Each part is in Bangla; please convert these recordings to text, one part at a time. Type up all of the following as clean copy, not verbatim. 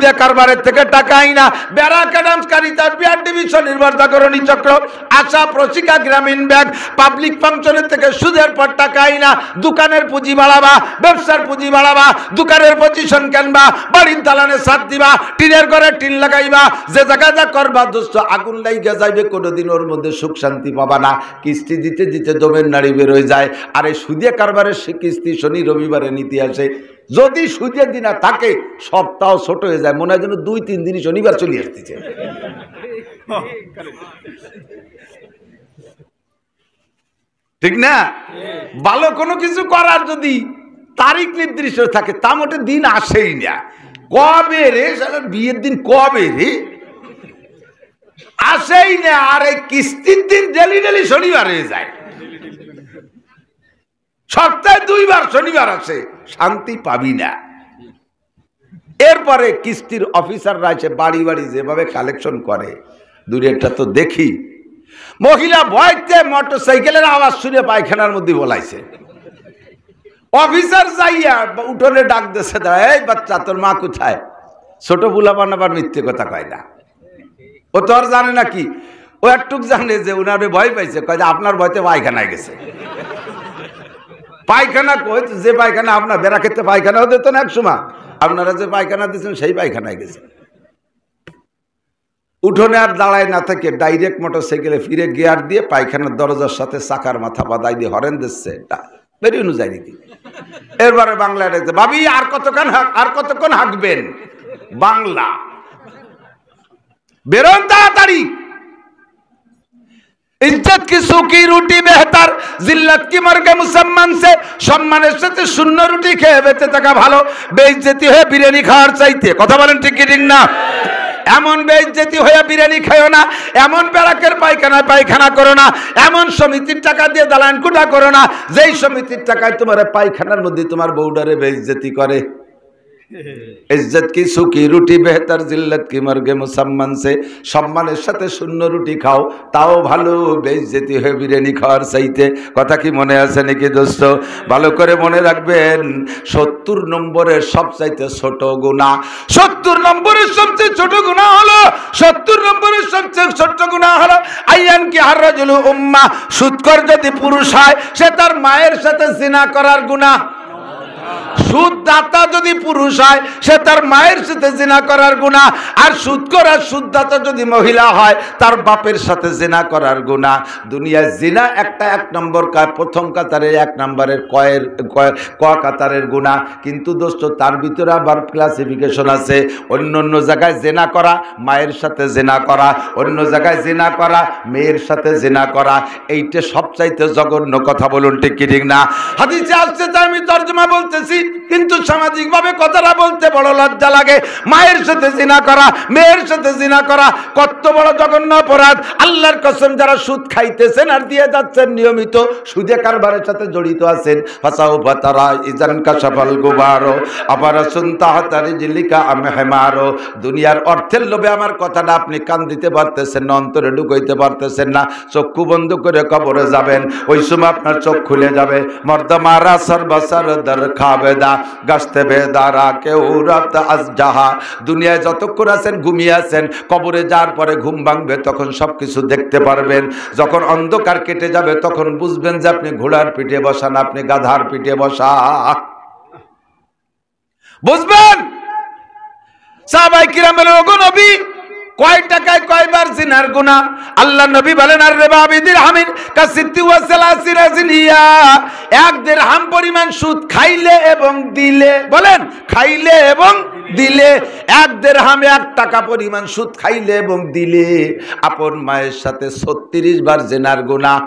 সুদে কারবারের থেকে টাকা আইনা Barack Adams Caritas BR division নির্ভর জাগরণী চক্র আশা প্রশিকা গ্রামীণ ব্যাংক পাবলিক ফাংশনের থেকে সুদের পর টাকা আইনা দোকানের পুঁজি বাড়াবা, ব্যবসার পুঁজি বাড়াবা, দোকানের পজিশন কেনবা, বাড়ির দালানে ছাদ দিবা, টিনের ঘরে টিন লাগাইবা, যে জায়গা যা করবা দোস্ত আগুন লাইগা যাইবে, কোনোদিন ওর মধ্যে সুখ শান্তি পাবা না। কিস্তি দিতে দিতে দমের নাড়ি বেরোয় যায়। আর এই সুদিয়া কারবারের সে কিস্তি শনি রবিবারে নিতে আসে। যদি সুদের দিন থাকে সপ্তাহ ছোট হয়ে যায়, মনে হয় যেন 2-3 দিনই শনিবার চলে আসতেছে। ঠিক না? ভালো কোনো কিছু করার যদি তারিখ নির্দিষ্ট থাকে তা মোটে দিন আসেই না। কবে রে বিয়ের দিন, কবে রে আসেই না। আর এই কিস্তির দিন ডেলি ডেলি শনিবার হয়ে যায়। সপ্তাহে 2 বার শনিবার আসে, শান্তি পাবি না। এরপরে কিস্তির অফিসাররা এসে বাড়ি বাড়ি যেভাবে কালেকশন করে, দূরে একটা তো দেখি মহিলা ভয়তে মোটর সাইকেলের আওয়াজ শুনে পায়খানার মধ্যে বলাইছে। অফিসার যাইয়া উঠোনে ডাক দিয়েছে, এই বাচ্চা তোর মা কোথায়? ছোট বুলা বানাবার মিথ্যে কথা কয় না, ও তো আর জানে নাকি। ও একটুক জানে যে উনারে ভয় পাইছে, কয় যে আপনার ভয়তে পায়খানায় গেছে। পায়খানা কই? যে পায়খানা আপনার বেড়া খেতে পায়খানাও দিত না এক সময়, আপনারা যে পায়খানা দিচ্ছেন সেই পায়খানায় গেছে। উঠোনে আর দাঁড়ায় না থেকে ডাইরেক্ট মোটর সাইকেলে ফিরে গিয়ার দিয়ে পায়খানার দরজার সাথে চাকার মাথা বাদাই দিয়ে হরেন দিচ্ছে, বেরিয়ে যায় নাকি। এরপরে বাংলায় ডাকছে, ভাবি আর কতক্ষণ হাঁকবেন? বাংলা বেরোন তাড়াতাড়ি। इज्जत की सूखी रोटी बेहतर, जिल्लत की मर्गे मुसम्मन से। सम्माনের সাথে শূন্য রুটি খেয়ে বেঁচে থাকা ভালো, বেইজ্জতি হয়ে বিরিয়ানি খাওয়ার চাইতে। কথা বলেন ঠিক কি ঠিক না? এমন বেইজ্জতি হয়ে বিরিয়ানি খাও না, এমন ব্যারাকের পায়খানা করো না, এমন সমিতির টাকা দিয়ে দালান কুটা করো না যেই সমিতির টাকায় তোমার পায়খানার মধ্যে তোমার বউডারে বেইজ্জতি করে। इज्जत की सूखी রুটি বেহতর, জিল্লত কি মর্গে মুসম্মান সে। সম্মানের সাথে শূন্য রুটি খাও তাও ভালো, বেইজ্জতি হয়ে বিরিয়ানি খাওয়ার চাইতে। কথা কি মনে আছে নাকি দোস্ত? ভালো করে মনে রাখবেন, 70 নম্বরের সবচাইতে ছোট গুনাহ, 70 নম্বরের সবচেয়ে ছোট গুনাহ হলো, 70 নম্বরের সবচেয়ে ছোট গুনাহ হলো আইয়ান কি হাররাজুল উম্মাহ। সুদখোর যদি পুরুষ হয় সে তার মায়ের সাথে জিনা করার গুনাহ। সুদদাতা যদি পুরুষ হয় সে তার মায়ের সাথে জিনা করার গুনাহ। আর সুদখোর আর সুদদাতা যদি মহিলা হয় তার বাপের সাথে জিনা করার গুনাহ। দুনিয়ায় জিনা একটা 1 নম্বর প্রথম কাতারে 1 নম্বরের ক কাতারের গুনাহ। কিন্তু দোস্ত তার ভিতরে আবার ক্লাসিফিকেশন আছে। অন্য জায়গায় জিনা করা মায়ের সাথে জিনা করা, অন্য জায়গায় জিনা করা মেয়ের সাথে জিনা করা, এইটা সবচাইতে জঘন্য। কথা বলুন ঠিক কি ঠিক না? হাদিসে আসছে, তাই আমি তরজমা বলতেছি, কিন্তু সামাজিকভাবে কথাটা বলতে বড় লজ্জা লাগে। মায়ের সাথে জিনা করা, মেয়ের সাথে জিনা করা কত বড় জঘন্য অপরাধ। আল্লাহর কসম, যারা সুদ খাইতেছেন আর দিয়ে যাচ্ছেন, নিয়মিত সুদে কারবারের সাথে জড়িত আছেন, ফাসাউ ফাতারা ইজান কাশাফাল গুবারো আবারাসুন তাহতা রিজলিকা আমহামারো। দুনিয়ার অর্থের লোভে আমার কথাটা আপনি কান দিতে পারতেছেন না, অন্তরে ঢুকাইতে পারতেছেন না, চক্ষু বন্ধ করে কবরে যাবেন, ওই সময় আপনার চোখ খুলে যাবে। মর্দমারা সর্বসর দর খাবেদা গাছতে বেদারা কেউ রাত আজ যাহা। দুনিয়ায় যতক্ষণ আছেন ঘুমিয়ে আছেন, কবরে যাওয়ার পরে ঘুম ভাঙবে, তখন সবকিছু দেখতে পারবেন। যখন অন্ধকার কেটে যাবে তখন বুঝবেন যে আপনি ঘোড়ার পিঠে বসা না, আপনি গাধার পিঠে বসা। বুঝবেন? সাহাবায়ে কিরাম বলেন, ওগো নবী, কয় টাকায় কয়বার জিনার গুনাহ? আল্লাহ নবী বলেন, আর রিবা বিদিরহামিন কাসিত্তি ওয়া সালাসিনা জিনিয়া। 1 দিরহাম পরিমাণ সুদ খাইলে এবং দিলে, বলেন খাইলে এবং দিলে, 1 দিরহাম 1 টাকা পরিমাণ সুদ খাইলে এবং দিলে আপন মায়ের সাথে 36 বার জিনার গুনাহ।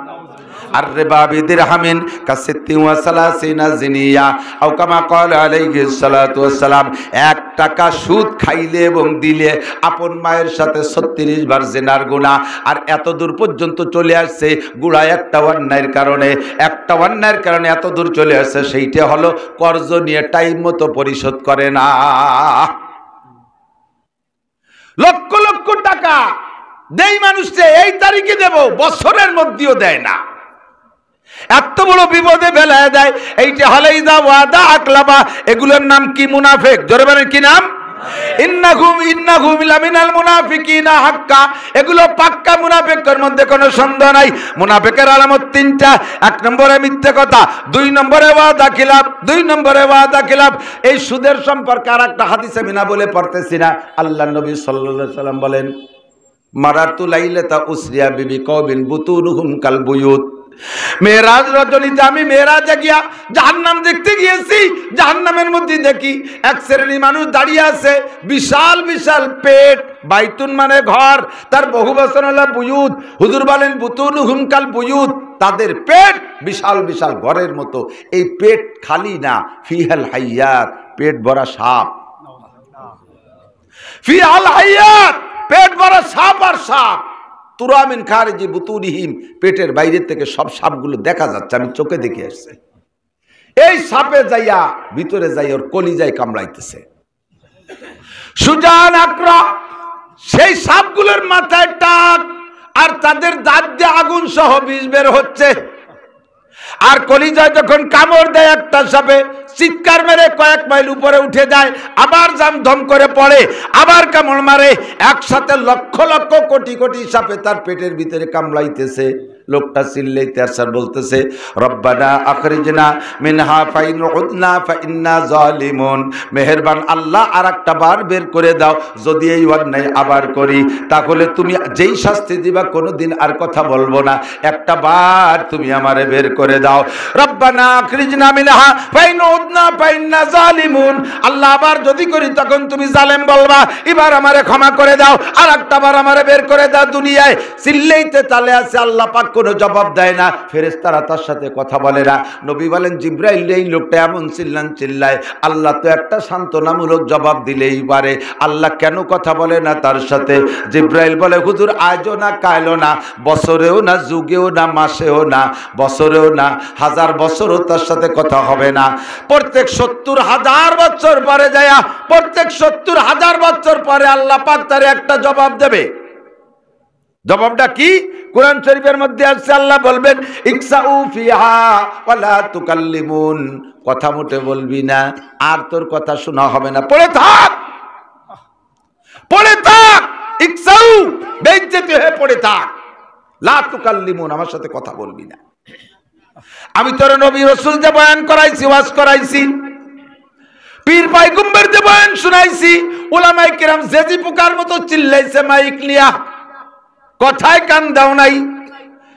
আর রিবা বিদিরহামিন কাসিত্তি ওয়া সালাসিনা জিনিয়া আও কামা ক্বালা আলাইহিস সালাতু ওয়াস সালাম। 1 টাকা সুদ খাইলে এবং দিলে আপন মায়ের সাথে 36 বার জিনার গুনাহ। আর এত দূর পর্যন্ত চলে আসছে গুড়া একটা অন্যায়ের কারণে, এত দূর চলে আসছে, সেইটা হলো কর্জ নিয়ে টাইম মতো পরিশোধ করে না। লক্ষ লক্ষ টাকা দেই মানুষকে, এই তারিখে দেব, বছরের মধ্যেও দেয় না। এত বড় বিপদে ফেলায় দেয়। এইটা হলে ইদা ওয়াদা আকলাবা। এগুলোর নাম কি? মুনাফিক। জোরে বলেন কি নাম? ইন্নাহুম লামিনাল মুনাফিকিনা হাক্কা, এগুলো পাক্কা মুনাফিকের মধ্যে কোনো সন্দেহ নাই। মুনাফিকের আলামত তিনটা: এক নম্বরে মিথ্যে কথা, দুই নম্বরে ওয়াদা খিলাফ, দুই নম্বরে ওয়াদা খিলাফ। এই সুদের সম্পর্কে আর একটা হাদিস আমি না বলে পড়তেছি না। আল্লাহ নবী সাল্লাল্লাহু আলাইহি সাল্লাম বলেন, মারাতু লাইলাতা উসরিয়া বিবি কওমিন বুতুনুহুম কাল বুয়ুত। মেরাজ রজনীতে আমি মেরাজে গিয়া জাহান্নাম দেখতে গিয়েছি। জাহান্নামের মধ্যে দেখি এক শ্রেণী মানুষ দাঁড়িয়ে আছে, বিশাল বিশাল পেট, বাইতুন মানে ঘর, তার বহু বচন হলো বুয়ুত। হুজুর বলেন বুতুনুহুম কাল বুয়ুত, তাদের পেট বিশাল বিশাল ঘরের মতো। এই পেট খালি না, ফিহাল হাইয়াত, পেট ভরা সাপ। ফিহাল হাইয়াত, পেট ভরা সাপ আর সাপ। তুরামিন খারিজি বুতুনিহিম, পেটের বাইরে থেকে সব সাপগুলো দেখা যাচ্ছে, আমি চোখে দেখে আসছে। এই সাপে যাইয়া ভিতরে যাই ওর কলিজায় কামড়াইতেছে। সুজান আকরা, সেই সাপগুলোর মাথায় টাক, আর তাদের দাঁত দিয়ে আগুন সহ বিষ বের হচ্ছে। আর কলিজায় যখন কামড় দেয় একটা সাপে, চিৎকার মেরে কয়েক মাইল উপরে উঠে যায়, আবার জাম ধম করে পড়ে, আবার কামড় মারে। একসাথে লক্ষ লক্ষ কোটি কোটি সাপে তার পেটের ভিতরে কামড়াইতেছে। লোকটা চিল্লাইতে আর বলতেছে, রব্বানা আখরিজনা মিনহা ফাইন উদনা ফাইন্না জালিমুন, মেহেরবান আল্লাহ আর একটা বার বের করে দাও, যদি এই অন্যায় আবার করি তাহলে তুমি যেই শাস্তি দিবা কোনোদিন আর কথা বলবো না, একটা বার তুমি আমারে বের করে দাও। রব্বানা আখরিজনা মিনহা ফাইন উদনা ফাইন্না জালিমুন, আল্লাহ আবার যদি করি তখন তুমি জালেম বলবা, এবার আমারে ক্ষমা করে দাও, আর একটা বার আমারে বের করে দাও দুনিয়ায়। চিল্লাইতে তালে আছে, আল্লাহ পাক কোনো জবাব দেয় না, ফেরেশতারা তার সাথে কথা বলে না। নবী বলেন, জিব্রাইল এই লোকটা এমন চিল্লায়, আল্লাহ তো একটা সান্ত্বনামূলক জবাব দিলেই পারে, আল্লাহ কেন কথা বলে না তার সাথে? জিব্রাইল বলে, হুজুর আজও না কায়লো না, বছরেও না, যুগেও না, মাসেও না, বছরেও না, 1000 বছরও তার সাথে কথা হবে না। প্রত্যেক 70,000 বছর পরে যায়া, প্রত্যেক 70,000 বছর পরে আল্লাহ পাক তার একটা জবাব দেবে। জবাবটা কি? কোরআন শরীফের মধ্যে আছে, আল্লাহ বলবেন, ইকসাউ ফিহা ওয়ালা তুকাল্লিমুন, কথা মোটে বলবি না, আর তোর কথা শোনা হবে না, পড়ে থাক, পড়ে থাক, ইকসাউ, বেইজ্জতি হয়ে পড়ে থাক, লা তুকাল্লিমুন, আমার সাথে কথা বলবি না। আমি তোর নবী রাসূলকে বয়ান করাইছি, ওয়াজ করাইছি, পীর পয়গম্বরকে বয়ান শুনাইছি, উলামায়ে কিরাম জেজি পোকার মতো চিল্লাইছে মাইক নিয়া, কথায় কান দাও নাই।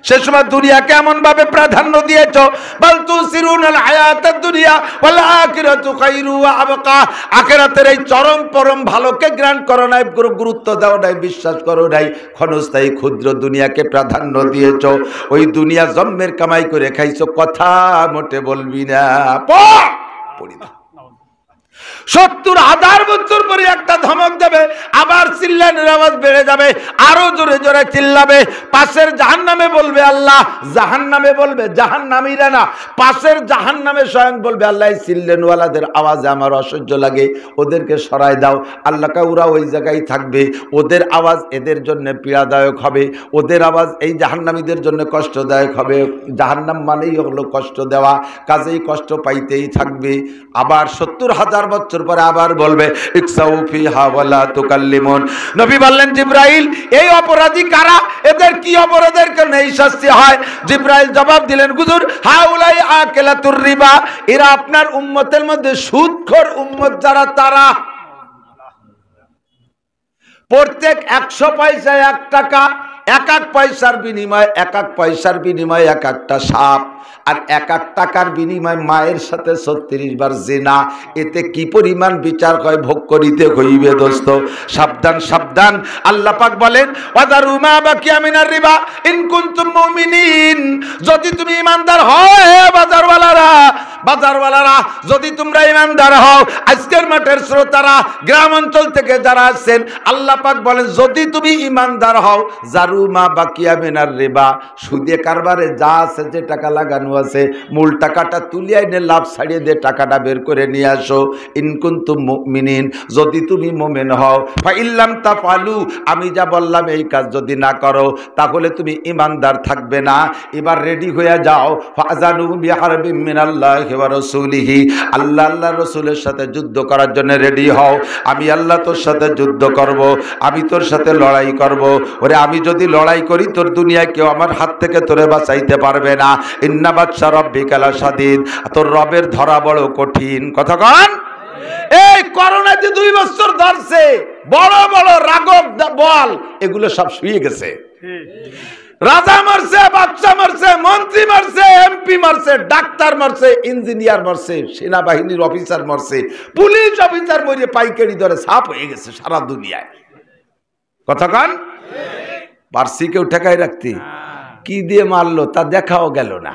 সে সময় দুনিয়াকে এমন ভাবে প্রাধান্য দিয়েছো, বাল তুসিরুনাল হায়াতাদ দুনিয়া ওয়াল আখিরাতু খায়রু ওয়া আবকা, আখিরাতের এই চরম পরম ভালোকে গ্রহণ করো নাই, গুরুত্ব দাও নাই, বিশ্বাস করো নাই, ক্ষণস্থায়ী ক্ষুদ্র দুনিয়াকে প্রাধান্য দিয়েছো। ওই দুনিয়া জন্মের কামাই করে খাইছো, কথা মোটে বলবি না, পড়ি না। 70,000 বছর পরে একটা ধমক দেবে, আবার চিল্লানোর আওয়াজ বেড়ে যাবে, আরো জোরে জোরে চিল্লাবে। পাশের জাহান্নামে বলবে আল্লাহ, জাহান্নামে বলবে, জাহান্নামীরা না, পাশের জাহান্নামে স্বয়ং বলবে, আল্লাহ এই চিল্লানওয়ালাদের আওয়াজে আমার অসহ্য লাগে, ওদেরকে সরায় দাও। আল্লাহ কা ওরা ওই জায়গায় থাকবে, ওদের আওয়াজ এদের জন্য পীড়াদায়ক হবে, ওদের আওয়াজ এই জাহান্নামীদের জন্য কষ্টদায়ক হবে। জাহান্নাম মানেই হলো কষ্ট দেওয়া, কাজেই কষ্ট পাইতেই থাকবে। আবার 70,000 বছর পরে আবার বলবে, ইকসাউ ফিহা ওয়ালা তুকাল্লিমুন। নবী বললেন, জিব্রাইল এই অপরাধী কারা, এদের কি অপরাধের কারণে এই শাস্তি হয়? জিব্রাইল জবাব দিলেন, হুজুর হাউলাই আকিলাতুর রিবা, এরা আপনার উম্মতের মধ্যে সুদখোর উম্মত যারা, তারা প্রত্যেক 100 পয়সায় 1 টাকা, এক এক পয়সার বিনিময়ে, এক এক পয়সার বিনিময়ে এক একটা সাপ, আর এক এক টাকার বিনিময়ে মায়ের সাথে 36 বার জিনা। এতে কি পরিমাণ বিচার হয় ভোগ করিতে হইবে দোস্ত। সাবধান সাবধান। আল্লাহ পাক বলেন, ওয়াদারু মা বাকিয়া মিনার রিবা ইন কুনতুম মুমিনিন, যদি তুমি ইমানদার হও, হে বাজারওয়ালারা, বাজারওয়ালারা যদি তোমরা ইমানদার হও, আজকের মাঠের শ্রোতারা, গ্রাম অঞ্চল থেকে যারা আছেন, আল্লাহ পাক বলেন, যদি তুমি ইমানদার হও, জারু মা বাকিয়া মিনার রিবা, সুদে কারবারে যা আছে, যে টাকা লাগানো আছে, মূল টাকাটা তুলিয়ে এনে লাভ ছাড়িয়ে দিয়ে টাকাটা বের করে নিয়ে আসো। ইন কুনতুম মুমিনিন, যদি তুমি মুমিন হও। ফা ইল্লাম তাফআলু, আমি যা বললাম এই কাজ যদি না করো, তাহলে তুমি ইমানদার থাকবে না। এবার রেডি হয়ে যাও। ফাজানু বিহারবিম মিনাল্লাহি ওয়া রাসূলিহি, আল্লাহ আল্লাহর রাসূলের সাথে যুদ্ধ করার জন্য রেডি হও। আমি আল্লাহ তোর সাথে যুদ্ধ করব, আমি তোর সাথে লড়াই করব। ওরে আমি যদি লড়াই করি তোর দুনিয়ায় কেউ আমার হাত থেকে তোরে বাঁচাইতে পারবে না। ইন্না বাতশা রাব্বিকা লাশাদীদ, তোর রবের ধরা বড় কঠিন। কথা কন। এই করোনা যে 2 বছর ধরছে, বড় বড় রাগব বল এগুলো সব শুয়ে গেছে। রাজা মারছে, বাচ্চা মারছে, মন্ত্রী মারছে, এমপি মারছে, ডাক্তার মারছে, ইঞ্জিনিয়ার মারছে, সেনাবাহিনীর অফিসার মারছে, পুলিশ অফিসার মরে পাইকারি ধরে সাপ হয়ে গেছে সারা দুনিয়ায়। কথা কন। পারসি কেউ ঠেকাই রাখতে, কি দিয়ে মারলো তা দেখাও গেল না।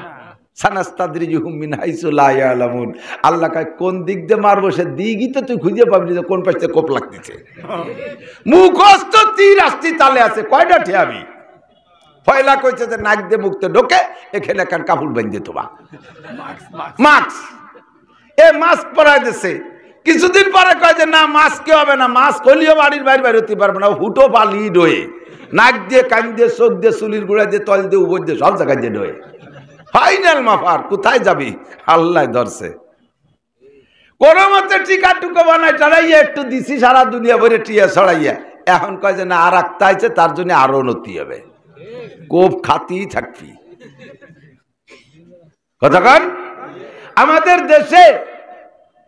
সানাস্তাদরিজুহুম মিন হাইসু লা ইয়ালামুন, আল্লাহ কয় কোন দিক দিয়ে মারবো সে দিকই তো তুই খুঁজে পাবি না, কোন পাশে কোপ লাগতেছে। মুখস্থ তীর আসতি তালে আছে, কয়টা ঠেয়াবি। ফয়লা কইছে যে নাক দিয়ে মুখতে ঢোকে, এখানে কান কাপড় বেঁধে তোবা মাস্ক, এ মাস্ক পরাই দিছে। কিছুদিন পরে কয় যে না মাস্ক হবে না, মাস্ক হলিও বাড়ির বাইরে বাইরে হতে পারবে না, হুটো পালি ডোয়ে, নাক দিয়ে কান দিয়ে চোখ দিয়ে চুলির গুঁড়া দিয়ে তল দিয়ে উপর দিয়ে সব জায়গায় দিয়ে ডোয়ে। ফাইনাল মাফার কোথায় যাবি, আল্লাহ ধরছে। কোন মতে টিকা টুকা বানাই চড়াইয়া একটু দিছি, সারা দুনিয়া ভরে টিয়া ছড়াইয়া। এখন কয় যে না আর একটা আছে, তার জন্য আরো উন্নতি হবে, কোপ খাতেই থাকবি। কথা কন।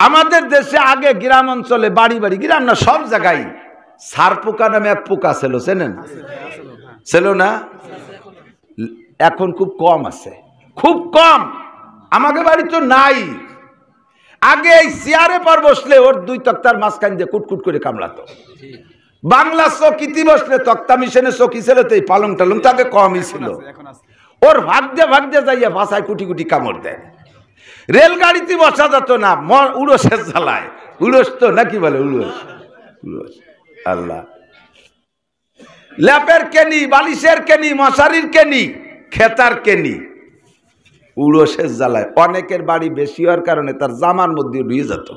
আমাদের দেশে আগে গ্রাম অঞ্চলে বাড়ি বাড়ি, গ্রাম না সব জায়গায় সার পোকা নামে এক পোকা ছিল, চেনেন? ছিল না? এখন খুব কম আছে, খুব কম। আমাকে বাড়ি তো নাই। আগে এই চেয়ারে পর বসলে ওর 2 তক্তার মাঝখান দিয়ে কুটকুট করে কামড়াতো। বাংলা চকিতে বসলে তক্তা মিশনে চকি ছিল তো, এই পালং টালং তাকে কমই ছিল। ওর ভাগ দিয়ে যাইয়া ভাষায় কুটি কুটি কামড় দেয়। রেলগাড়িতে বসা যেত না, উড়োসের জ্বালায়। উড়োস তো নাকি বলে, উড়োস। আল্লাহ, ল্যাপের কেনি, বালিশের কেনি, মশারির কেনি, খেতার কেনি, উড়োসের জ্বালায়। অনেকের বাড়ি বেশি হওয়ার কারণে তার জামার মধ্যে ঢুয়ে যেত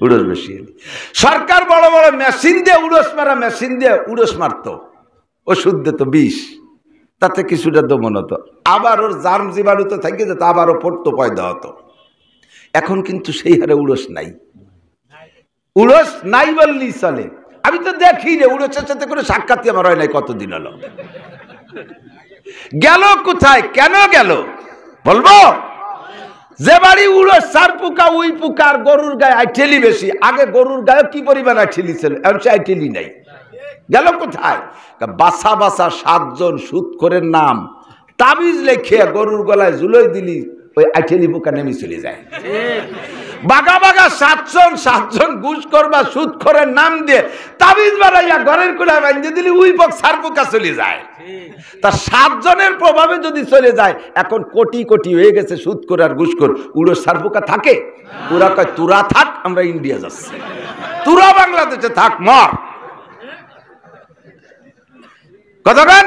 উড়োস বেশি। সরকার বড় বড় মেশিন দিয়ে উড়োস মারা, মেশিন দিয়ে উড়োস মারতো, ওষুধ দিত বিষ, তাতে কিছুটা দমন হতো। আবার ওর জার্ম জীবাণু তো থেকে যেত, আবারও পড়তো, পয়দা হতো। এখন কিন্তু সেই হারে উড়োস নাই। উড়োস নাই বললেই চলে। আমি তো দেখি রে, উড়োসের সাথে করে সাক্ষাৎই আমার হয় নাই, কতদিন হলো। গেল কোথায়, কেন গেল বলবো? যে বাড়ি উড়োস, সার পোকা, উই পোকার গরুর গায়ে আইটেলি বেশি। আগে গরুর গায়ে কি পরিমাণ আইটেলি ছিল, এখন সে আইটেলি নাই। গেল কোথায়? বাসা বাসা 7 জন সুদখোরের নাম তাবিজ লেখে গরুর গলায় ঝুলোই দিলি, ওই আইটেলি পোকা নেমে চলে যায়। বাগা বাগা 7 জন ঘুষ করবা সুদখোরের নাম দিয়ে তাবিজ বানাইয়া ঘরের কোলায় বাঁধে দিলি, উই পোক সার পোকা চলে যায়। তা 7 জনের প্রভাবে যদি চলে যায়, এখন কোটি কোটি হয়ে গেছে সুদখোর আর ঘুষখোর। উড়ো সার পোকা থাকে? ওরা কয় তোরা থাক, আমরা ইন্ডিয়া যাচ্ছি, তোরা বাংলাদেশে থাক, মর। কতক্ষণ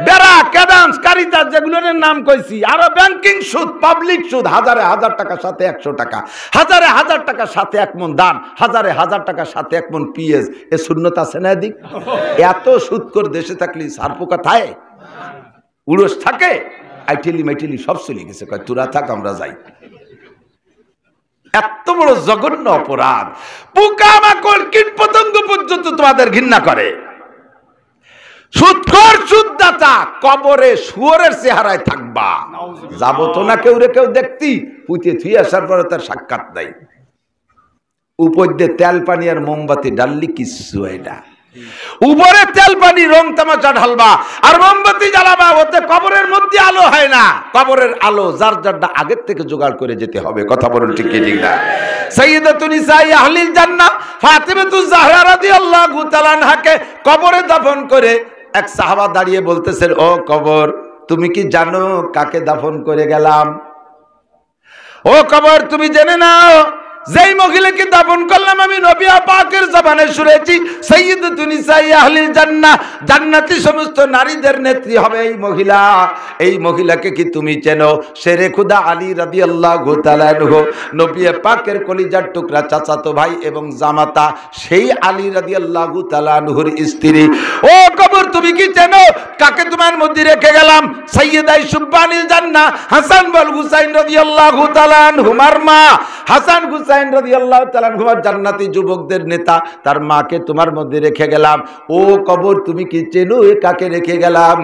বেড়া, ক্যাডান্স, কারিতাস, যেগুলোর নাম কইছি, আরো ব্যাংকিং সুদ, পাবলিক সুদ, 1000 টাকার সাথে 100 টাকা, 1000 টাকার সাথে 1 মন ধান, 1000 টাকার সাথে 1 মন পিএস। এ শূন্যতা আছে না? এদিক এত সুদ করে দেশে থাকলে সার পোকা থাকে, উড়োস থাকে, আইটেলি মাইটেলি সব চলে গেছে। কয় তোরা থাক, আমরা যাই। এত বড় জঘন্য অপরাধ। পোকা মাকড় কীট পতঙ্গ পর্যন্ত তোমাদের ঘৃণা করে। সুদখোর সুদদাতা কবরে শুয়োরের চেহারায় থাকবা। যাবো তো না কেউ রে কেউ দেখতি, পুঁতে থুই আসার পরে তার সাক্ষাৎ নাই। উপর দিয়ে তেল পানি আর মোমবাতি ডাললি কিচ্ছু হয় না। উপরে তেল পানি রং তামাশা ঢালবা আর মোমবাতি জ্বালাবা, ওতে কবরের মধ্যে আলো হয় না। কবরের আলো যার যারটা আগের থেকে জোগাড় করে যেতে হবে। কথা বলুন ঠিক কি ঠিক না? সাইয়্যিদাতুন নিসাই আহলিল জান্নাহ ফাতিমাতুজ জাহরা রাদিয়াল্লাহু তাআলা আনহাকে কবরে দাফন করে এক সাহাবা দাঁড়িয়ে বলতেছেন, ও কবর, তুমি কি জানো কাকে দাফন করে গেলাম? ও কবর, তুমি জেনে নাও যেই মহিলাকে দাফন করলাম আমি নবী পাকের জবানে শুনেছি সাইয়্যিদাতুন নিসাই আহলিল জান্নাহ, জান্নাতি সমস্ত নারীদের নেত্রী হবে এই মহিলা। এই মহিলাকে কি তুমি চেনো? শেরে খুদা আলী রাদিয়াল্লাহু তাআলা আনহু, নবী পাকের কলিজার টুকরা চাচাতো ভাই এবং জামাতা সেই আলী রাদিয়াল্লাহু তাআলা আনহুর স্ত্রী। ও কবর তুমি কি চেনো কাকে তোমার মধ্যে রেখে গেলাম? সাইয়্যিদাই সুবহানিল জান্নাহ হাসান ওয়াল হুসাইন রাদিয়াল্লাহু তাআলা আনহুমার মা। হাসান হুসাইন রাদিয়াল্লাহু তাআলা আনহুমার জান্নাতি যুবকদের নেতা, তার মাকে তোমার মধ্যে রেখে গেলাম। ও কবর তুমি কি চেনো কাকে রেখে গেলাম?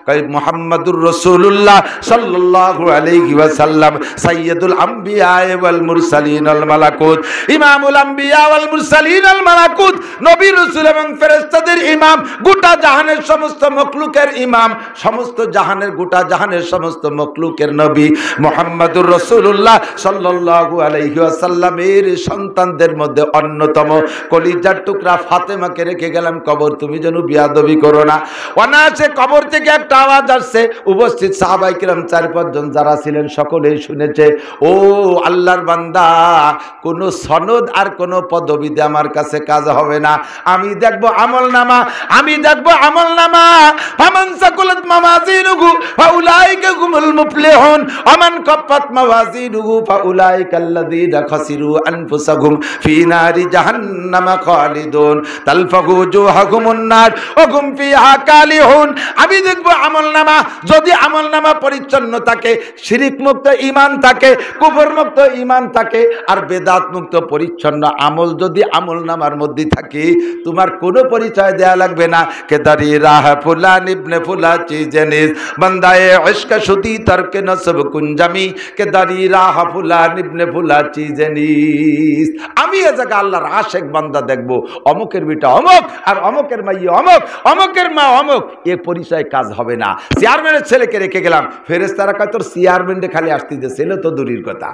কয় মুহাম্মাদুর রাসূলুল্লাহ সাল্লাল্লাহু আলাইহি ওয়াসাল্লাম সাইয়্যিদুল আম্বিয়া ওয়াল মুরসালিন আল মালাকুত, ইমামুল আম্বিয়া ওয়াল মুরসালিন আল মালাকুত, নবী রাসূল এবং ফেরেশতাদের ইমাম, গোটা জাহানের সমস্ত মখলুকের ইমাম, সমস্ত জাহানের গোটা জাহানের সমস্ত মখলুকের নবী মুহাম্মাদুর রাসূলুল্লাহ সাল্লাল্লাহু আলাইহি ওয়াসাল্লামের সন্তানদের মধ্যে অন্যতম কলিজার টুকরা ফাতেমাকে রেখে গেলাম। কবর তুমি যেন বিয়াদবি করো না। অনায়াসে কবর থেকে একটা আওয়াজ আসছে, উপস্থিত সাহাবায়ে কিরাম 4-5 জন যারা ছিলেন সকলেই শুনেছে। ও আল্লাহর বান্দা, কোনো সনদ আর কোনো পদবিতে আমার কাছে কাজ হবে না। আমি দেখব আমলনামা, আমি দেখব আমলনামা। ফামান সাকুলাত মাওয়াজিনুহু ফাউলাইকা হুমুল মুফলিহুন ওয়া মান খাফফাত মাওয়াজিনুহু ফাউলাইকা আল্লাযীনা খাসিরু আনফুসাহুম ফি নারি জাহান্নামা খালিদুন তালফাহু জুহাকুমুন নার ওয়া হুম ফিহা কালিহুন। আমি দেখব আমলনামা, যদি আমলনামা পরিচ্ছন্ন থাকে, শিরিক মুক্ত ঈমান থাকে, কুফর মুক্ত ঈমান থাকে, আর বেদাত মুক্ত পরিচ্ছন্ন আমল যদি আমলনামার মধ্যে থাকে, তোমার কোনো পরিচয় দেয়া লাগবে না। কেদারি রাহ ফুলান ইবনে ফুলা চিজনিস বান্দায়ে ইশক শুতি তরকে নসব কুঞ্জামি কেদারি রাহ ফুলান ইবনে ফুলা চিজনিস। আমি এ জায়গা আল্লাহর আশেক বান্দা দেখব, অমুকের বেটা অমুক আর অমুকের মাইয়া অমুক, অমুকের মা অমুক, এ পরিচয় কাজ হবে না। চেয়ারম্যানের ছেলেকে রেখে গেলাম, ফেরেশতারা কয় তোর চেয়ারম্যানকে খালি আসতে দিয়েছিল তো দূরের কথা,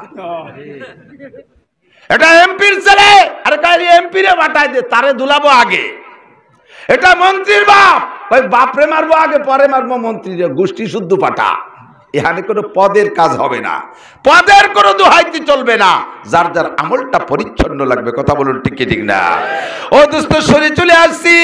এটা এমপির ছেলে, আরে কালি এমপি রে বাটাই দে, তারে দুলাবো আগে। এটা মন্ত্রীর বাপ, ওই বাপরে মারবো আগে, পরে মারবো মন্ত্রীর গোষ্ঠী শুদ্ধ পাটা। এখানে কোনো পদের কাজ হবে না, পদের কোনো দোহাইতে চলবে না। যার যার আমলটা পরিচ্ছন্ন লাগবে। কথা বলুন ঠিক কি ঠিক না? ও দোস্ত সরে চলে আসছি।